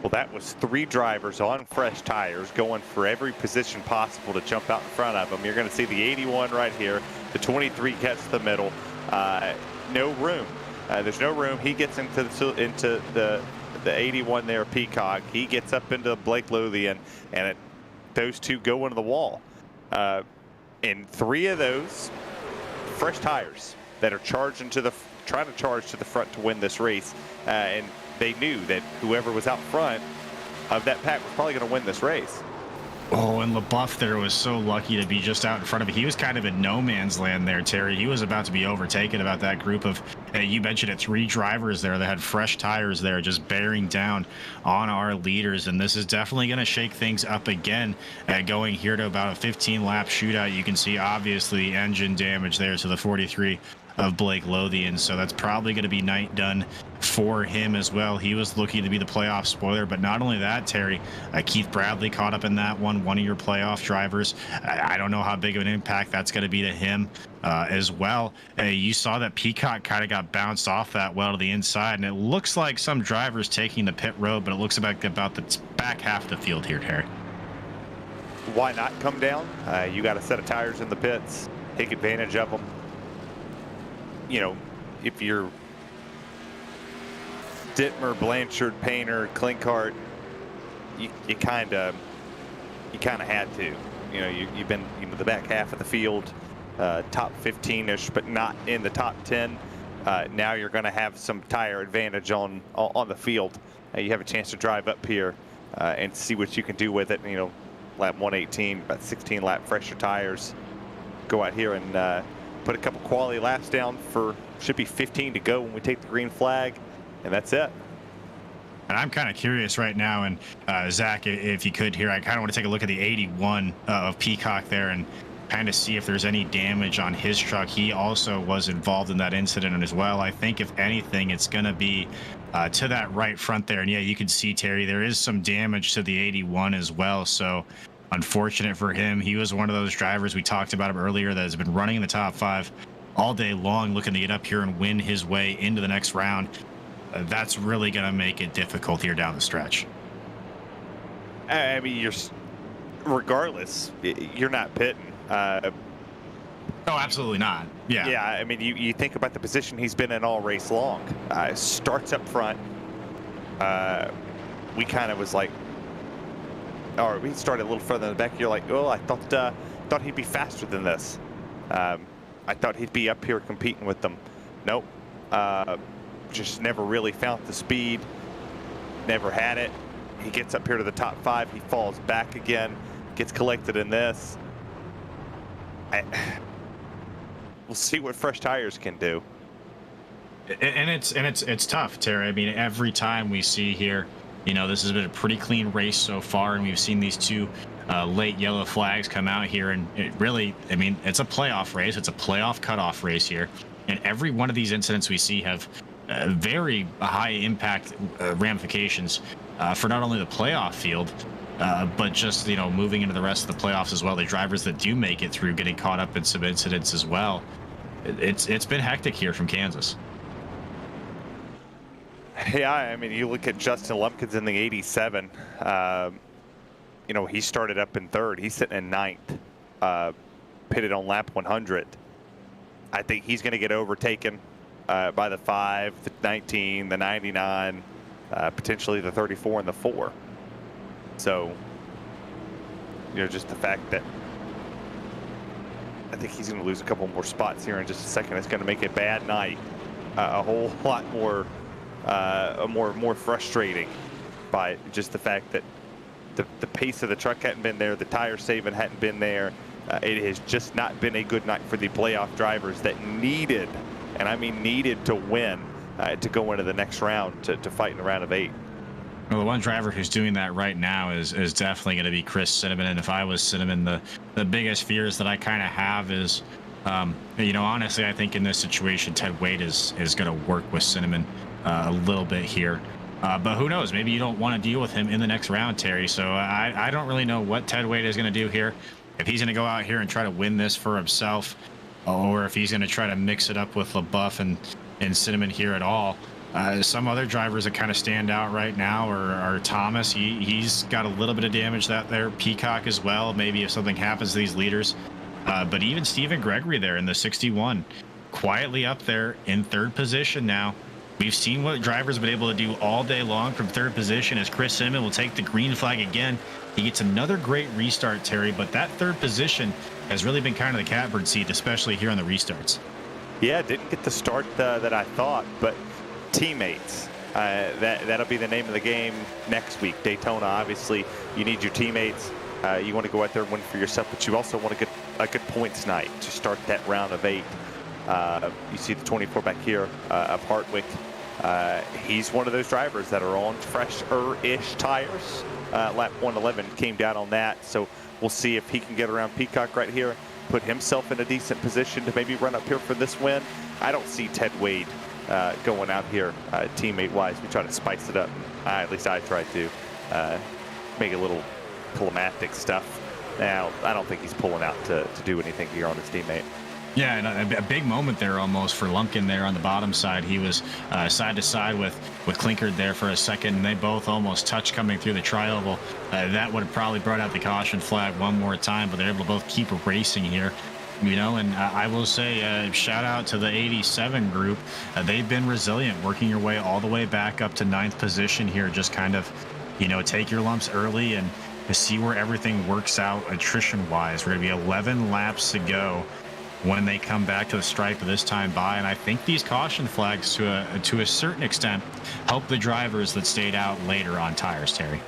Well, that was 3 drivers on fresh tires going for every position possible to jump out in front of them. You're going to see the 81 right here. The 23 gets the middle. No room. There's no room. He gets into the 81 there, Peacock. He gets up into Blake Lothian, and those 2 go into the wall. And 3 of those fresh tires that are trying to charge to the front to win this race, and they knew that whoever was out front of that pack was probably going to win this race. Oh, and LaBeouf there was so lucky to be just out in front of it. He was kind of in no man's land there, Terry. He was about to be overtaken about that group of, you mentioned it, 3 drivers there that had fresh tires there, just bearing down on our leaders. And this is definitely going to shake things up again, going here to about a 15-lap shootout. You can see, obviously, engine damage there to the 43 of Blake Lothian. So that's probably going to be night done for him as well. He was looking to be the playoff spoiler, but not only that, Terry, Keith Bradley caught up in that one of your playoff drivers. I don't know how big of an impact that's going to be to him as well. You saw that Peacock kind of got bounced off that well to the inside, and it looks like some drivers taking the pit road, but it looks about the back half of the field here, Terry. Why not come down? You got a set of tires in the pits. Take advantage of them. You know, if you're Dittmer, Blanchard, Painter, Klinkart, you kind of had to. You know, you've been the back half of the field, top 15-ish, but not in the top 10. Now you're going to have some tire advantage on the field. You have a chance to drive up here and see what you can do with it. You know, lap 118, about 16 lap fresher tires. Go out here and put a couple quality laps down for, should be 15 to go when we take the green flag, and that's it. And I'm kind of curious right now, and Zach, if you could here, I kind of want to take a look at the 81 of Peacock there and kind of see if there's any damage on his truck. He also was involved in that incident as well. I think if anything, it's going to be to that right front there. And yeah, you can see, Terry, there is some damage to the 81 as well. So unfortunate for him. He was one of those drivers, we talked about him earlier, that has been running in the top 5 all day long, looking to get up here and win his way into the next round. That's really going to make it difficult here down the stretch. I mean, regardless, you're not pitting. No, absolutely not. Yeah. Yeah, I mean, you think about the position he's been in all race long. Starts up front. We kind of was like, or we started a little further in the back. You're like, oh, I thought he'd be faster than this. I thought he'd be up here competing with them. Nope. Just never really found the speed. Never had it. He gets up here to the top 5. He falls back again. Gets collected in this. We'll see what fresh tires can do. And it's tough, Terry. I mean, every time we see here, you know, this has been a pretty clean race so far, and we've seen these 2 late yellow flags come out here, and it really, I mean, it's a playoff race. It's a playoff cutoff race here, and every one of these incidents we see have very high impact ramifications for not only the playoff field, but just, you know, moving into the rest of the playoffs as well. The drivers that do make it through getting caught up in some incidents as well. It's been hectic here from Kansas. Yeah, I mean, you look at Justin Lumpkins in the 87. You know, he started up in 3rd. He's sitting in 9th, pitted on lap 100. I think he's going to get overtaken by the 5, the 19, the 99, potentially the 34 and the 4. So, you know, just the fact that think he's going to lose a couple more spots here in just a second. It's going to make a bad night a whole lot more, more frustrating by just the fact that the pace of the truck hadn't been there, the tire saving hadn't been there. It has just not been a good night for the playoff drivers that needed, and I mean needed, to win to go into the next round to fight in a round of 8. Well, the one driver who's doing that right now is definitely going to be Chris Cinnamon. And if I was Cinnamon, the biggest fears that I kind of have is, honestly, I think in this situation, Ted Wade is going to work with Cinnamon a little bit here. But who knows? Maybe you don't want to deal with him in the next round, Terry. So I don't really know what Ted Wade is going to do here. If he's going to go out here and try to win this for himself, or if he's going to try to mix it up with LaBeouf and Cinnamon here at all. Some other drivers that kind of stand out right now are Thomas. He's got a little bit of damage that there. Peacock as well. Maybe if something happens to these leaders. But even Stephen Gregory there in the 61, quietly up there in 3rd position now. We've seen what drivers have been able to do all day long from 3rd position as Chris Cinnamon will take the green flag again. He gets another great restart, Terry, but that 3rd position has really been kind of the catbird seat, especially here on the restarts. Yeah, didn't get the start that I thought, but teammates. That'll be the name of the game next week. Daytona, obviously, you need your teammates. You want to go out there and win for yourself, but you also want to get a good points night to start that round of 8. You see the 24 back here of Hartwick. He's one of those drivers that are on fresher-ish tires. Lap 111 came down on that, so we'll see if he can get around Peacock right here, put himself in a decent position to maybe run up here for this win. I don't see Ted Wade going out here teammate-wise. We try to spice it up. At least I try to make a little climactic stuff. Now, I don't think he's pulling out to do anything here on his teammate. Yeah, and a big moment there almost for Lumpkin there on the bottom side. He was side to side with Klinkert there for a second, and they both almost touched coming through the tri-oval. That would have probably brought out the caution flag one more time, but they're able to both keep racing here. And I will say shout out to the 87 group. They've been resilient, working your way all the way back up to 9th position here. Just kind of, take your lumps early and see where everything works out attrition-wise. We're going to be 11 laps to go when they come back to the stripe of this time by, and I think these caution flags to a certain extent help the drivers that stayed out later on tires, Terry.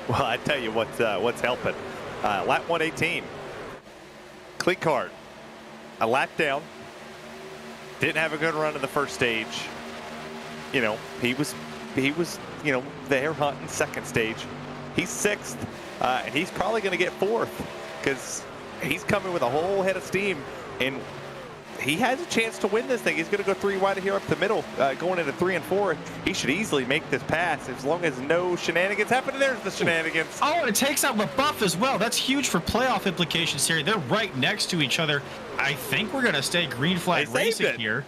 Well, I tell you what's helping. Lap 118, Klinkert, a lap down, didn't have a good run in the first stage. He was there hunting second stage. He's 6th, and he's probably going to get 4th because he's coming with a whole head of steam, and he has a chance to win this thing. He's going to go 3 wide here up the middle, going into 3 and 4. He should easily make this pass as long as no shenanigans happen. And there's the shenanigans. Oh, and it takes out LaBeouf as well. That's huge for playoff implications here. They're right next to each other. I think we're going to stay green flag racing here.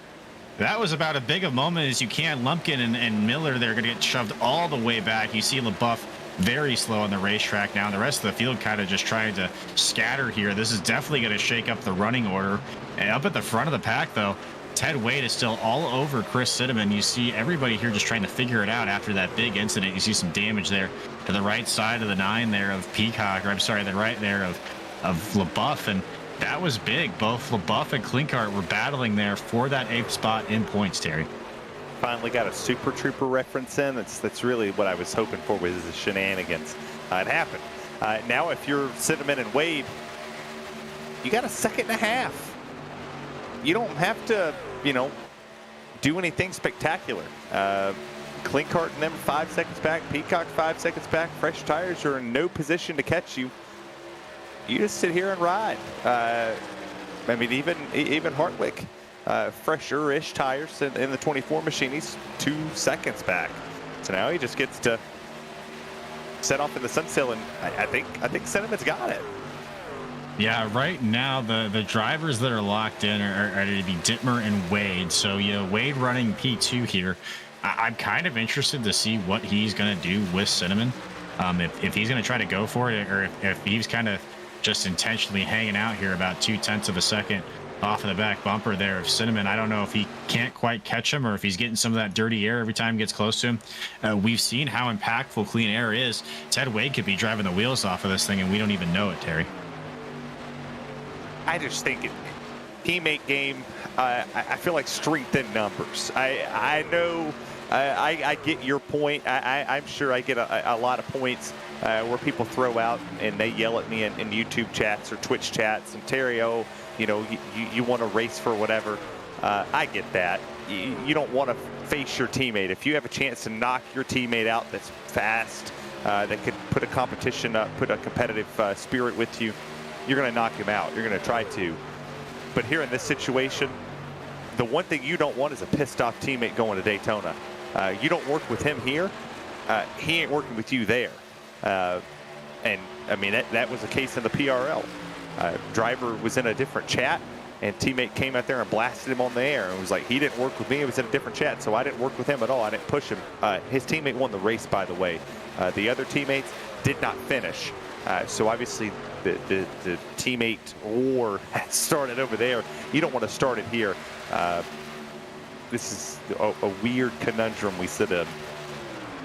That was about as big a moment as you can. Lumpkin and Miller, they're going to get shoved all the way back. You see LaBeouf very slow on the racetrack now. And the rest of the field kind of just trying to scatter here. This is definitely going to shake up the running order. And up at the front of the pack, though, Ted Wade is still all over Chris Cinnamon. You see everybody here just trying to figure it out after that big incident. You see some damage there to the right side of the 9 there of Peacock, or I'm sorry, the right there of LaBeouf. And that was big. Both LaBeouf and Klinkert were battling there for that 8th spot in points, Terry. Finally got a Super Trooper reference in. That's really what I was hoping for, was the shenanigans. It happened. Now if you're Cinnamon and Wade, you got a 2.5 seconds. You don't have to, do anything spectacular. Klinkert and them 5 seconds back, Peacock 5 seconds back. Fresh tires are in no position to catch you. You just sit here and ride. Even Hartwick. Fresher-ish tires in the 24 machine. He's 2 seconds back. So now he just gets to set off in the sunset, and I think Cinnamon's got it. Yeah, right now the drivers that are locked in are going to be Dittmer and Wade. So Wade running P2 here. I'm kind of interested to see what he's going to do with Cinnamon. If he's going to try to go for it, or if he's kind of just intentionally hanging out here about 0.2 of a second off of the back bumper there of Cinnamon. I don't know if he can't quite catch him or if he's getting some of that dirty air every time he gets close to him. We've seen how impactful clean air is. Ted Wade could be driving the wheels off of this thing and we don't even know it, Terry. I just think teammate game. I feel like strength in numbers. I know. I get your point. I'm sure I get a lot of points where people throw out and they yell at me in YouTube chats or Twitch chats and Terry, oh, you want to race for whatever. I get that. You don't want to face your teammate. If you have a chance to knock your teammate out that's fast, that could put a competition up, put a competitive spirit with you, you're going to knock him out. You're going to try to. But here in this situation, the one thing you don't want is a pissed off teammate going to Daytona. You don't work with him here. He ain't working with you there. And I mean, that was the case in the PRL. Driver was in a different chat, and teammate came out there and blasted him on the air and was like, he didn't work with me. It was in a different chat, so I didn't work with him at all. I didn't push him. His teammate won the race, by the way. The other teammates did not finish. So obviously the teammate war has started over there. You don't want to start it here. This is a weird conundrum we sit in.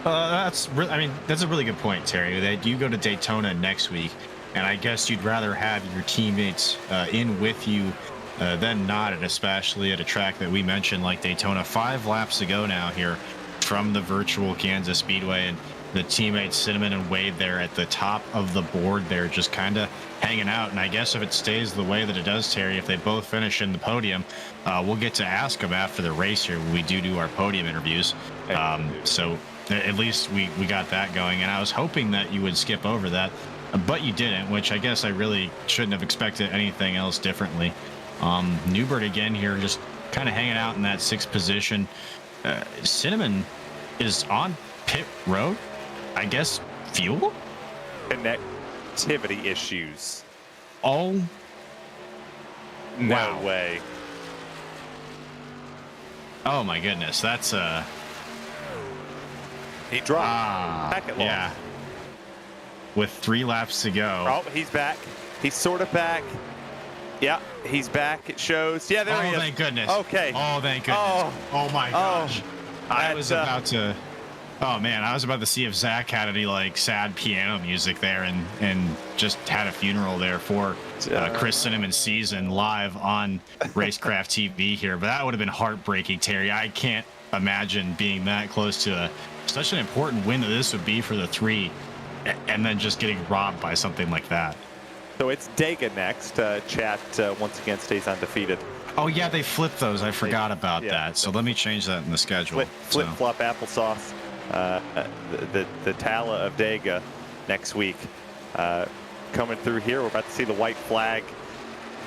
That's a really good point, Terry, that you go to Daytona next week, and I guess you'd rather have your teammates in with you than not, and especially at a track that we mentioned like Daytona. 5 laps to go now here from the virtual Kansas Speedway, and the teammates Cinnamon and Wade there at the top of the board there, just kind of hanging out. And I guess if it stays the way that it does, Terry, if they both finish in the podium, we'll get to ask them after the race here when we do our podium interviews. So at least we got that going, and I was hoping that you would skip over that, but you didn't, which I guess I really shouldn't have expected anything else differently. Newbert again here, just kind of hanging out in that 6th position. Cinnamon is on pit road. I guess fuel? Connectivity issues. Oh. No wow. way. Oh my goodness. That's he dropped. Packet loss. Yeah. With 3 laps to go. Oh, he's back. He's sort of back. Yeah, he's back. It shows. Yeah, there he is. Oh, thank goodness. Okay. Oh, thank goodness. Oh my gosh. I was about to. Oh man, I was about to see if Zach had any like sad piano music there and just had a funeral there for Chris Cinnamon's season live on Racecraft TV here. But that would have been heartbreaking, Terry. I can't imagine being that close to such an important win that this would be for the 3, and then just getting robbed by something like that. So it's Dega next. Chat once again stays undefeated. Oh yeah, they flipped those. I forgot about that. So let me change that in the schedule. Flip-flop applesauce. The Tala of Dega next week coming through here. We're about to see the white flag,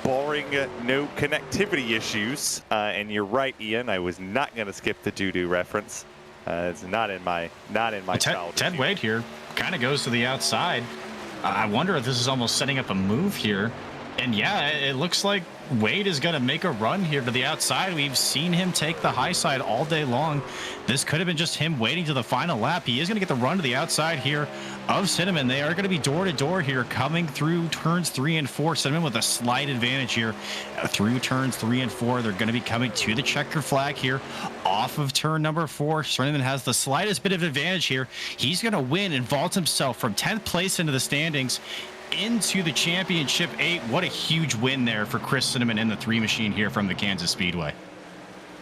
barring no connectivity issues. And you're right, Ian. I was not going to skip the doo-doo reference. It's not in my childhood. Ted Wade here kind of goes to the outside. I wonder if this is almost setting up a move here. And yeah, it looks like Wade is going to make a run here to the outside. We've seen him take the high side all day long. This could have been just him waiting to the final lap. He is going to get the run to the outside here of Cinnamon. They are going to be door to door here coming through turns 3 and 4. Cinnamon with a slight advantage here through turns 3 and 4. They're going to be coming to the checker flag here off of turn number 4. Cinnamon has the slightest bit of advantage here. He's going to win and vault himself from 10th place into the standings into the championship 8. What a huge win there for Chris Cinnamon in the 3 machine here from the Kansas Speedway.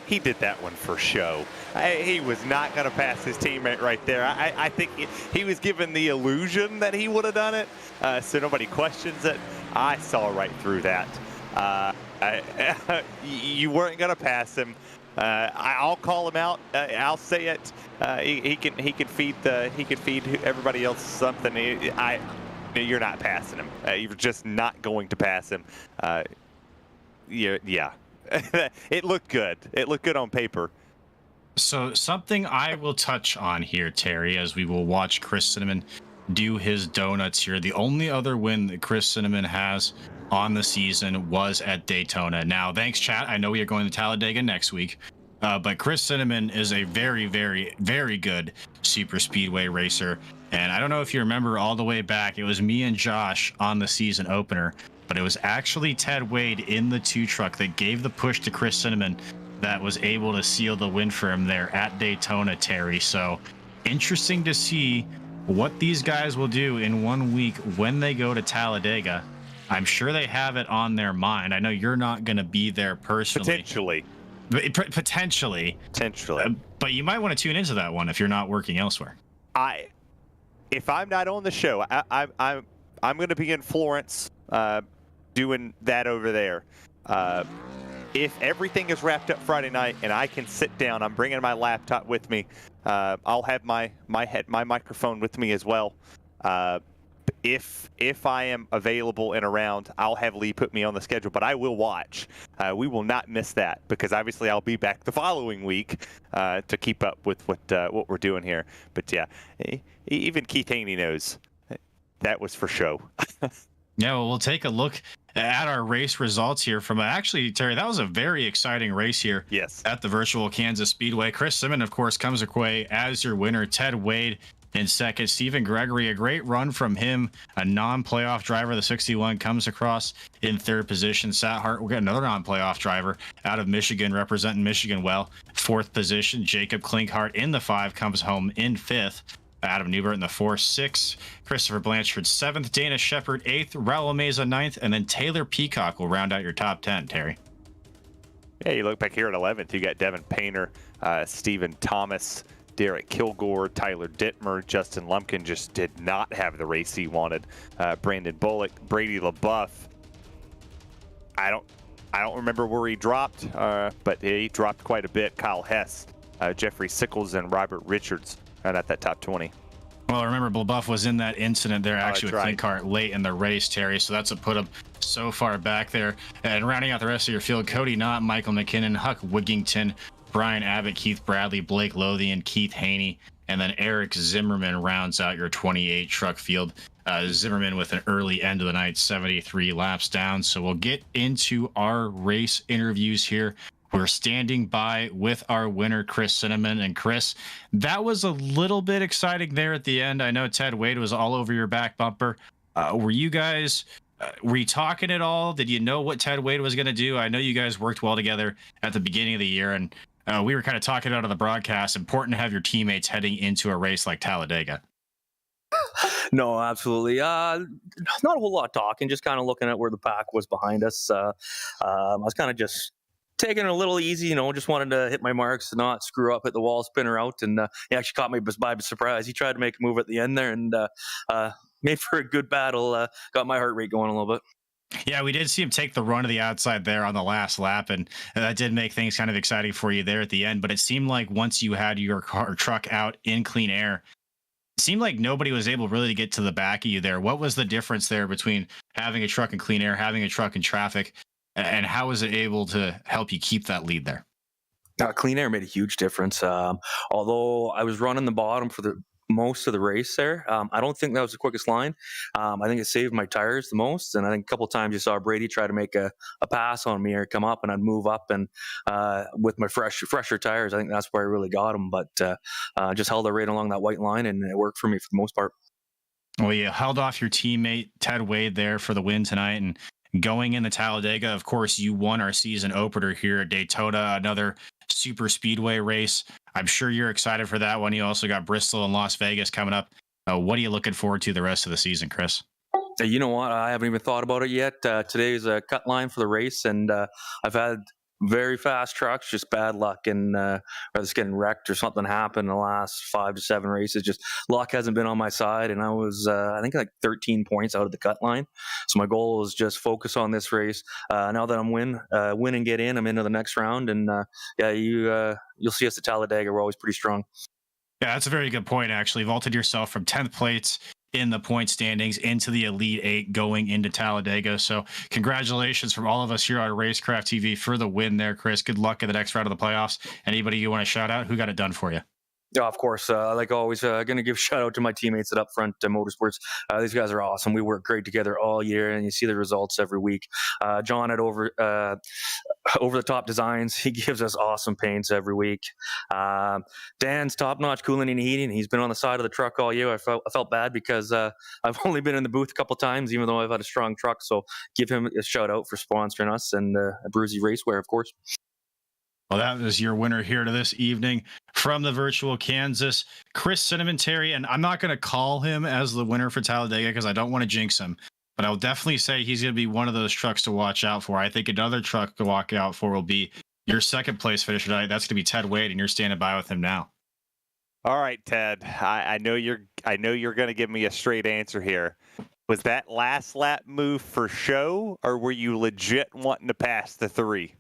He did that one for show. He was not going to pass his teammate right there. I think he was given the illusion that he would have done it, so nobody questions it. I saw right through that. You weren't going to pass him. I'll call him out. I'll say it. He can feed everybody else something. You're not passing him. You're just not going to pass him. Yeah. It looked good. It looked good on paper. So something I will touch on here, Terry, as we will watch Chris Cinnamon do his donuts here. The only other win that Chris Cinnamon has on the season was at Daytona. Now, thanks, chat. I know we are going to Talladega next week. But Chris Cinnamon is a very, very, very good super speedway racer. And I don't know if you remember all the way back, it was me and Josh on the season opener, but it was actually Ted Wade in the 2 truck that gave the push to Chris Cinnamon that was able to seal the win for him there at Daytona, Terry. So interesting to see what these guys will do in 1 week when they go to Talladega. I'm sure they have it on their mind. I know you're not going to be there personally. Potentially. Potentially. Potentially. But you might want to tune into that one if you're not working elsewhere. If I'm not on the show, I'm going to be in Florence doing that over there. If everything is wrapped up Friday night and I can sit down, I'm bringing my laptop with me. I'll have my microphone with me as well. If I am available and around, I'll have Lee put me on the schedule, but I will watch. We will not miss that because obviously I'll be back the following week to keep up with what we're doing here. But yeah, even Keith Haney knows that was for show. Yeah, well, we'll take a look at our race results here from actually, Terry, that was a very exciting race here. Yes. At the virtual Kansas Speedway. Chris Simmons, of course, comes away as your winner. Ted Wade in second. Stephen Gregory, a great run from him. A non-playoff driver, the 61, comes across in third position. Sat Hart, we got another non-playoff driver out of Michigan, representing Michigan well. Fourth position. Jacob Klinkhart in the 5 comes home in fifth. Adam Newbert in the 4-6. Christopher Blanchard 7th. Dana Shepard 8th. Raul Meza 9th. And then Taylor Peacock will round out your top 10, Terry. Yeah, you look back here at 11th, you got Devin Painter, Stephen Thomas, Derek Kilgore, Tyler Dittmer. Justin Lumpkin just did not have the race he wanted. Brandon Bullock, Brady LaBeouf. I don't remember where he dropped, but he dropped quite a bit. Kyle Hess, Jeffrey Sickles, and Robert Richards right at that top 20. Well, remember, LaBeouf was in that incident there actually with Klinkhart late in the race, Terry. So that's what put him so far back there. And rounding out the rest of your field, Cody Knott, Michael McKinnon, Huck Wigington, Brian Abbott, Keith Bradley, Blake Lothian, Keith Haney, and then Eric Zimmerman rounds out your 28 truck field. Zimmerman with an early end of the night, 73 laps down. So we'll get into our race interviews here. We're standing by with our winner, Chris Cinnamon. And Chris, that was a little bit exciting there at the end. I know Ted Wade was all over your back bumper. Were you guys, were you talking at all? Did you know what Ted Wade was going to do? I know you guys worked well together at the beginning of the year, and we were kind of talking out of the broadcast. Important to have your teammates heading into a race like Talladega. No, absolutely. Not a whole lot talking, just kind of looking at where the pack was behind us. I was kind of just taking it a little easy, just wanted to hit my marks, not screw up, hit the wall, spin her out. And he actually caught me by surprise. He tried to make a move at the end there and made for a good battle. Got my heart rate going a little bit. Yeah, we did see him take the run to the outside there on the last lap, and that did make things kind of exciting for you there at the end. But it seemed like once you had your truck out in clean air, it seemed like nobody was able really to get to the back of you there. What was the difference there between having a truck in clean air, having a truck in traffic, and how was it able to help you keep that lead there? Clean air made a huge difference. Although I was running the bottom for the most of the race there, I don't think that was the quickest line. I think it saved my tires the most, and I think a couple of times you saw Brady try to make a pass on me or come up, and I'd move up, and with my fresher tires, I think that's where I really got him. But just held it right along that white line, and it worked for me for the most part. Well, you held off your teammate Ted Wade there for the win tonight, and going into Talladega, of course, you won our season opener here at Daytona, another super speedway race. I'm sure you're excited for that one. You also got Bristol and Las Vegas coming up. What are you looking forward to the rest of the season, Chris? You know what? I haven't even thought about it yet. Today is a cut line for the race, and I've had very fast trucks, just bad luck, and whether it's getting wrecked or something happened in the last 5 to 7 races. Just luck hasn't been on my side, and I was I think like 13 points out of the cut line. So my goal is just focus on this race. Now that I'm win and get in, I'm into the next round, and you'll see us at Talladega. We're always pretty strong. Yeah, that's a very good point, actually. Vaulted yourself from 10th place in the point standings into the Elite 8 going into Talladega. So congratulations from all of us here on Racecraft TV for the win there, Chris. Good luck in the next round of the playoffs. Anybody you want to shout out? Who got it done for you? Yeah, of course. Like always, going to give a shout out to my teammates at Upfront Motorsports. These guys are awesome. We work great together all year, and you see the results every week. John at Over the Top Designs, he gives us awesome paints every week. Dan's Top Notch Cooling and Heating. He's been on the side of the truck all year. I felt bad because I've only been in the booth a couple times, even though I've had a strong truck. So give him a shout out for sponsoring us, and Bruzy Racewear, of course. Well, that is your winner here to this evening from the virtual Kansas, Chris Cinnamon Terry. And I'm not going to call him as the winner for Talladega because I don't want to jinx him. but I'll definitely say he's going to be one of those trucks to watch out for. I think another truck to watch out for will be your second place finisher tonight. That's going to be Ted Wade, and you're standing by with him now. All right, Ted. I know you're going to give me a straight answer here. Was that last lap move for show, or were you legit wanting to pass the 3?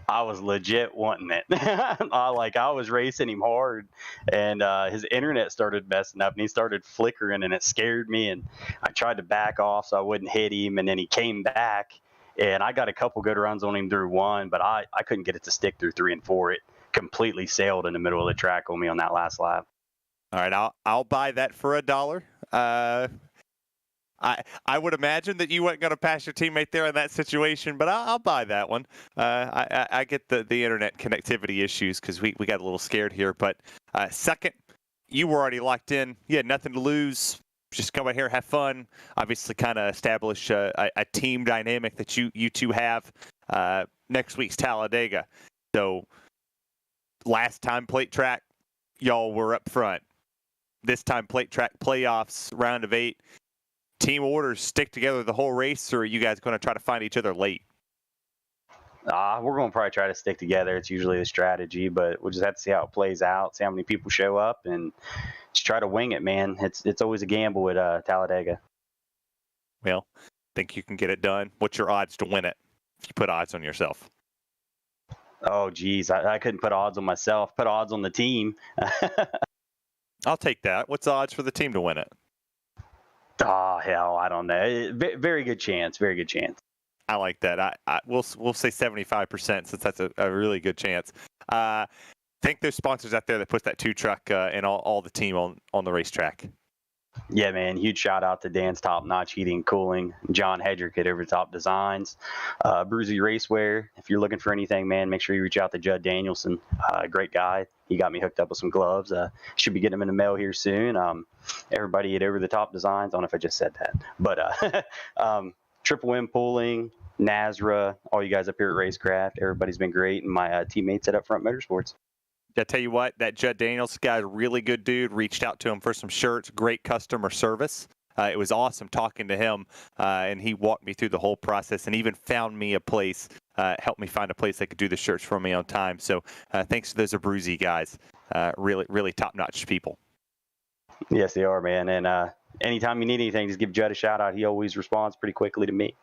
I was legit wanting it. I was racing him hard, and his internet started messing up, and he started flickering, and it scared me. And I tried to back off so I wouldn't hit him, and then he came back, and I got a couple good runs on him through 1, but I couldn't get it to stick through 3 and 4. It completely sailed in the middle of the track on me on that last lap. All right, I'll buy that for $1. I would imagine that you weren't going to pass your teammate there in that situation, but I'll buy that one. I get the internet connectivity issues because we got a little scared here. But second, you were already locked in. You had nothing to lose. Just come out here, have fun. Obviously, kind of establish a team dynamic that you two have. Next week's Talladega. So last time plate track, y'all were up front. This time plate track playoffs, round of 8. Team orders stick together the whole race, or are you guys going to try to find each other late? We're going to probably try to stick together. It's usually the strategy, but we'll just have to see how it plays out, see how many people show up, and just try to wing it, man. It's always a gamble with Talladega. Well, think you can get it done. What's your odds to win it if you put odds on yourself? Oh, geez. I couldn't put odds on myself. Put odds on the team. I'll take that. What's the odds for the team to win it? Oh, hell, I don't know. Very good chance. Very good chance. I like that. We'll say 75% since that's a really good chance. Think there's sponsors out there that put that 2 truck and all the team on the racetrack. Yeah, man. Huge shout out to Dan's Top Notch Heating and Cooling, John Hedrick at Overtop Designs, Bruzy Racewear. If you're looking for anything, man, make sure you reach out to Judd Danielson. Great guy. He got me hooked up with some gloves. Should be getting them in the mail here soon. Everybody at Over the Top Designs. I don't know if I just said that, but Triple M Pooling, NASRA, all you guys up here at Racecraft. Everybody's been great, and my teammates at Upfront Motorsports. I tell you what, that Judd Daniels guy, really good dude. Reached out to him for some shirts. Great customer service. It was awesome talking to him, and he walked me through the whole process and even found me a place, helped me find a place that could do the shirts for me on time. So thanks to those Abruzzi guys. Really, really top-notch people. Yes, they are, man. And anytime you need anything, just give Judd a shout-out. He always responds pretty quickly to me.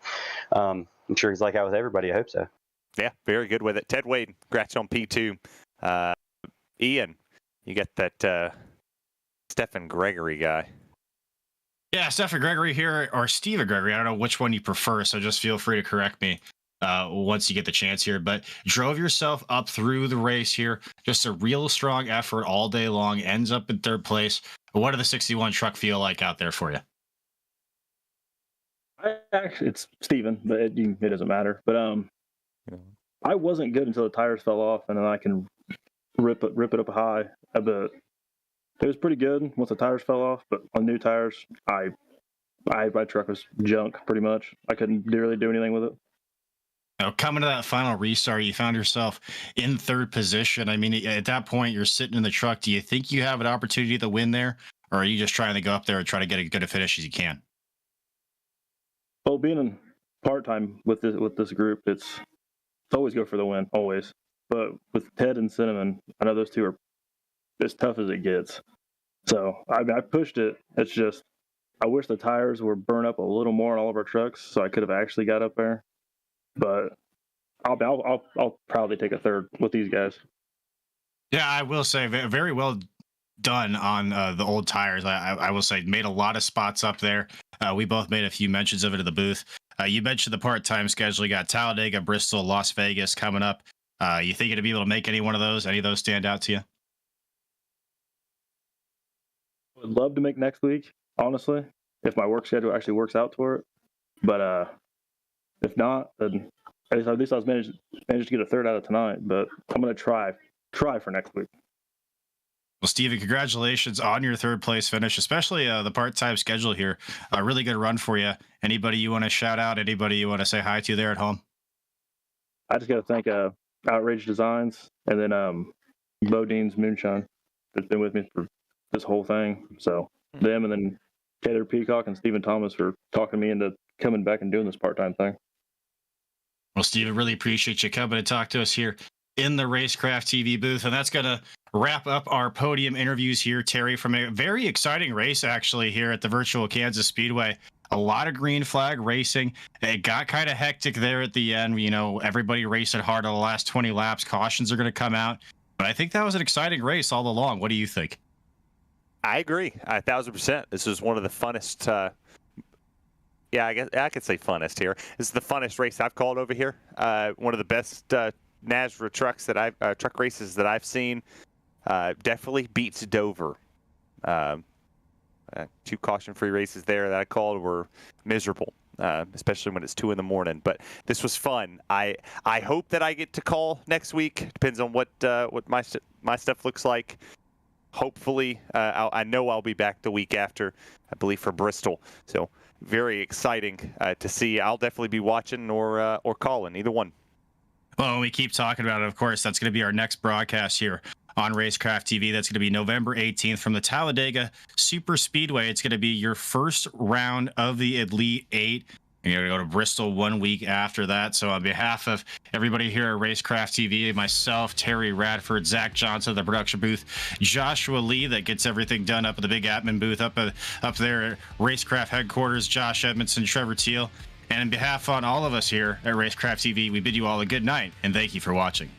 I'm sure he's like that with everybody. I hope so. Yeah, very good with it. Ted Wade, congrats on P2. Ian, you got that Stephen Gregory guy. Yeah, Stephen Gregory here, or Steven Gregory. I don't know which one you prefer, so just feel free to correct me once you get the chance here. But drove yourself up through the race here. Just a real strong effort all day long. Ends up in 3rd place. What did the 61 truck feel like out there for you? Actually, it's Steven, but it doesn't matter. But I wasn't good until the tires fell off, and then I can rip it up high. But it was pretty good once the tires fell off. But on new tires, my truck was junk pretty much. I couldn't really do anything with it. Now, coming to that final restart, you found yourself in 3rd position. I mean, at that point, you're sitting in the truck. Do you think you have an opportunity to win there, or are you just trying to go up there and try to get as good a finish as you can? Well, being in part-time with this group, it's always go for the win, always. But with Ted and Cinnamon, I know those two are as tough as it gets. So I pushed it. It's just I wish the tires were burned up a little more on all of our trucks, so I could have actually got up there. But I'll probably take a 3rd with these guys. Yeah, I will say very well done on the old tires. I will say made a lot of spots up there. We both made a few mentions of it at the booth. You mentioned the part-time schedule. You got Talladega, Bristol, Las Vegas coming up. You think you'd be able to make any one of those? Any of those stand out to you? Would love to make next week, honestly, if my work schedule actually works out for it. But if not, then at least I was managed to get a 3rd out of tonight. But I'm going to try for next week. Well, Steven, congratulations on your 3rd place finish, especially the part-time schedule here. A really good run for you. Anybody you want to shout out? Anybody you want to say hi to there at home? I just got to thank Outrage Designs and then Bodine's Moonshine that's been with me for this whole thing. So them, and then Taylor Peacock and Stephen Thomas for talking me into coming back and doing this part-time thing. Well, Steve, I really appreciate you coming to talk to us here in the Racecraft TV booth. And that's going to wrap up our podium interviews here, Terry, from a very exciting race, actually, here at the virtual Kansas Speedway. A lot of green flag racing. It got kind of hectic there at the end. You know, everybody racing hard on the last 20 laps. Cautions are going to come out. But I think that was an exciting race all along. What do you think? I agree, 1,000%. This was one of the funnest. Yeah, I guess I could say funnest here. This is the funnest race I've called over here. One of the best NASRA truck races that I've seen. Definitely beats Dover. 2 caution-free races there that I called were miserable, especially when it's 2 in the morning. But this was fun. I hope that I get to call next week. Depends on what my stuff looks like. Hopefully, I know I'll be back the week after, I believe, for Bristol. So very exciting to see. I'll definitely be watching or calling, either one. Well, we keep talking about it. Of course, that's going to be our next broadcast here on Racecraft TV. That's going to be November 18th from the Talladega Super Speedway. It's going to be your first round of the Elite 8. You're going to go to Bristol 1 week after that. So on behalf of everybody here at Racecraft TV, myself, Terry Radford, Zach Johnson, the production booth, Joshua Lee, that gets everything done up at the big admin booth up there at Racecraft headquarters, Josh Edmondson, Trevor Teal. And on behalf on all of us here at Racecraft TV, we bid you all a good night and thank you for watching.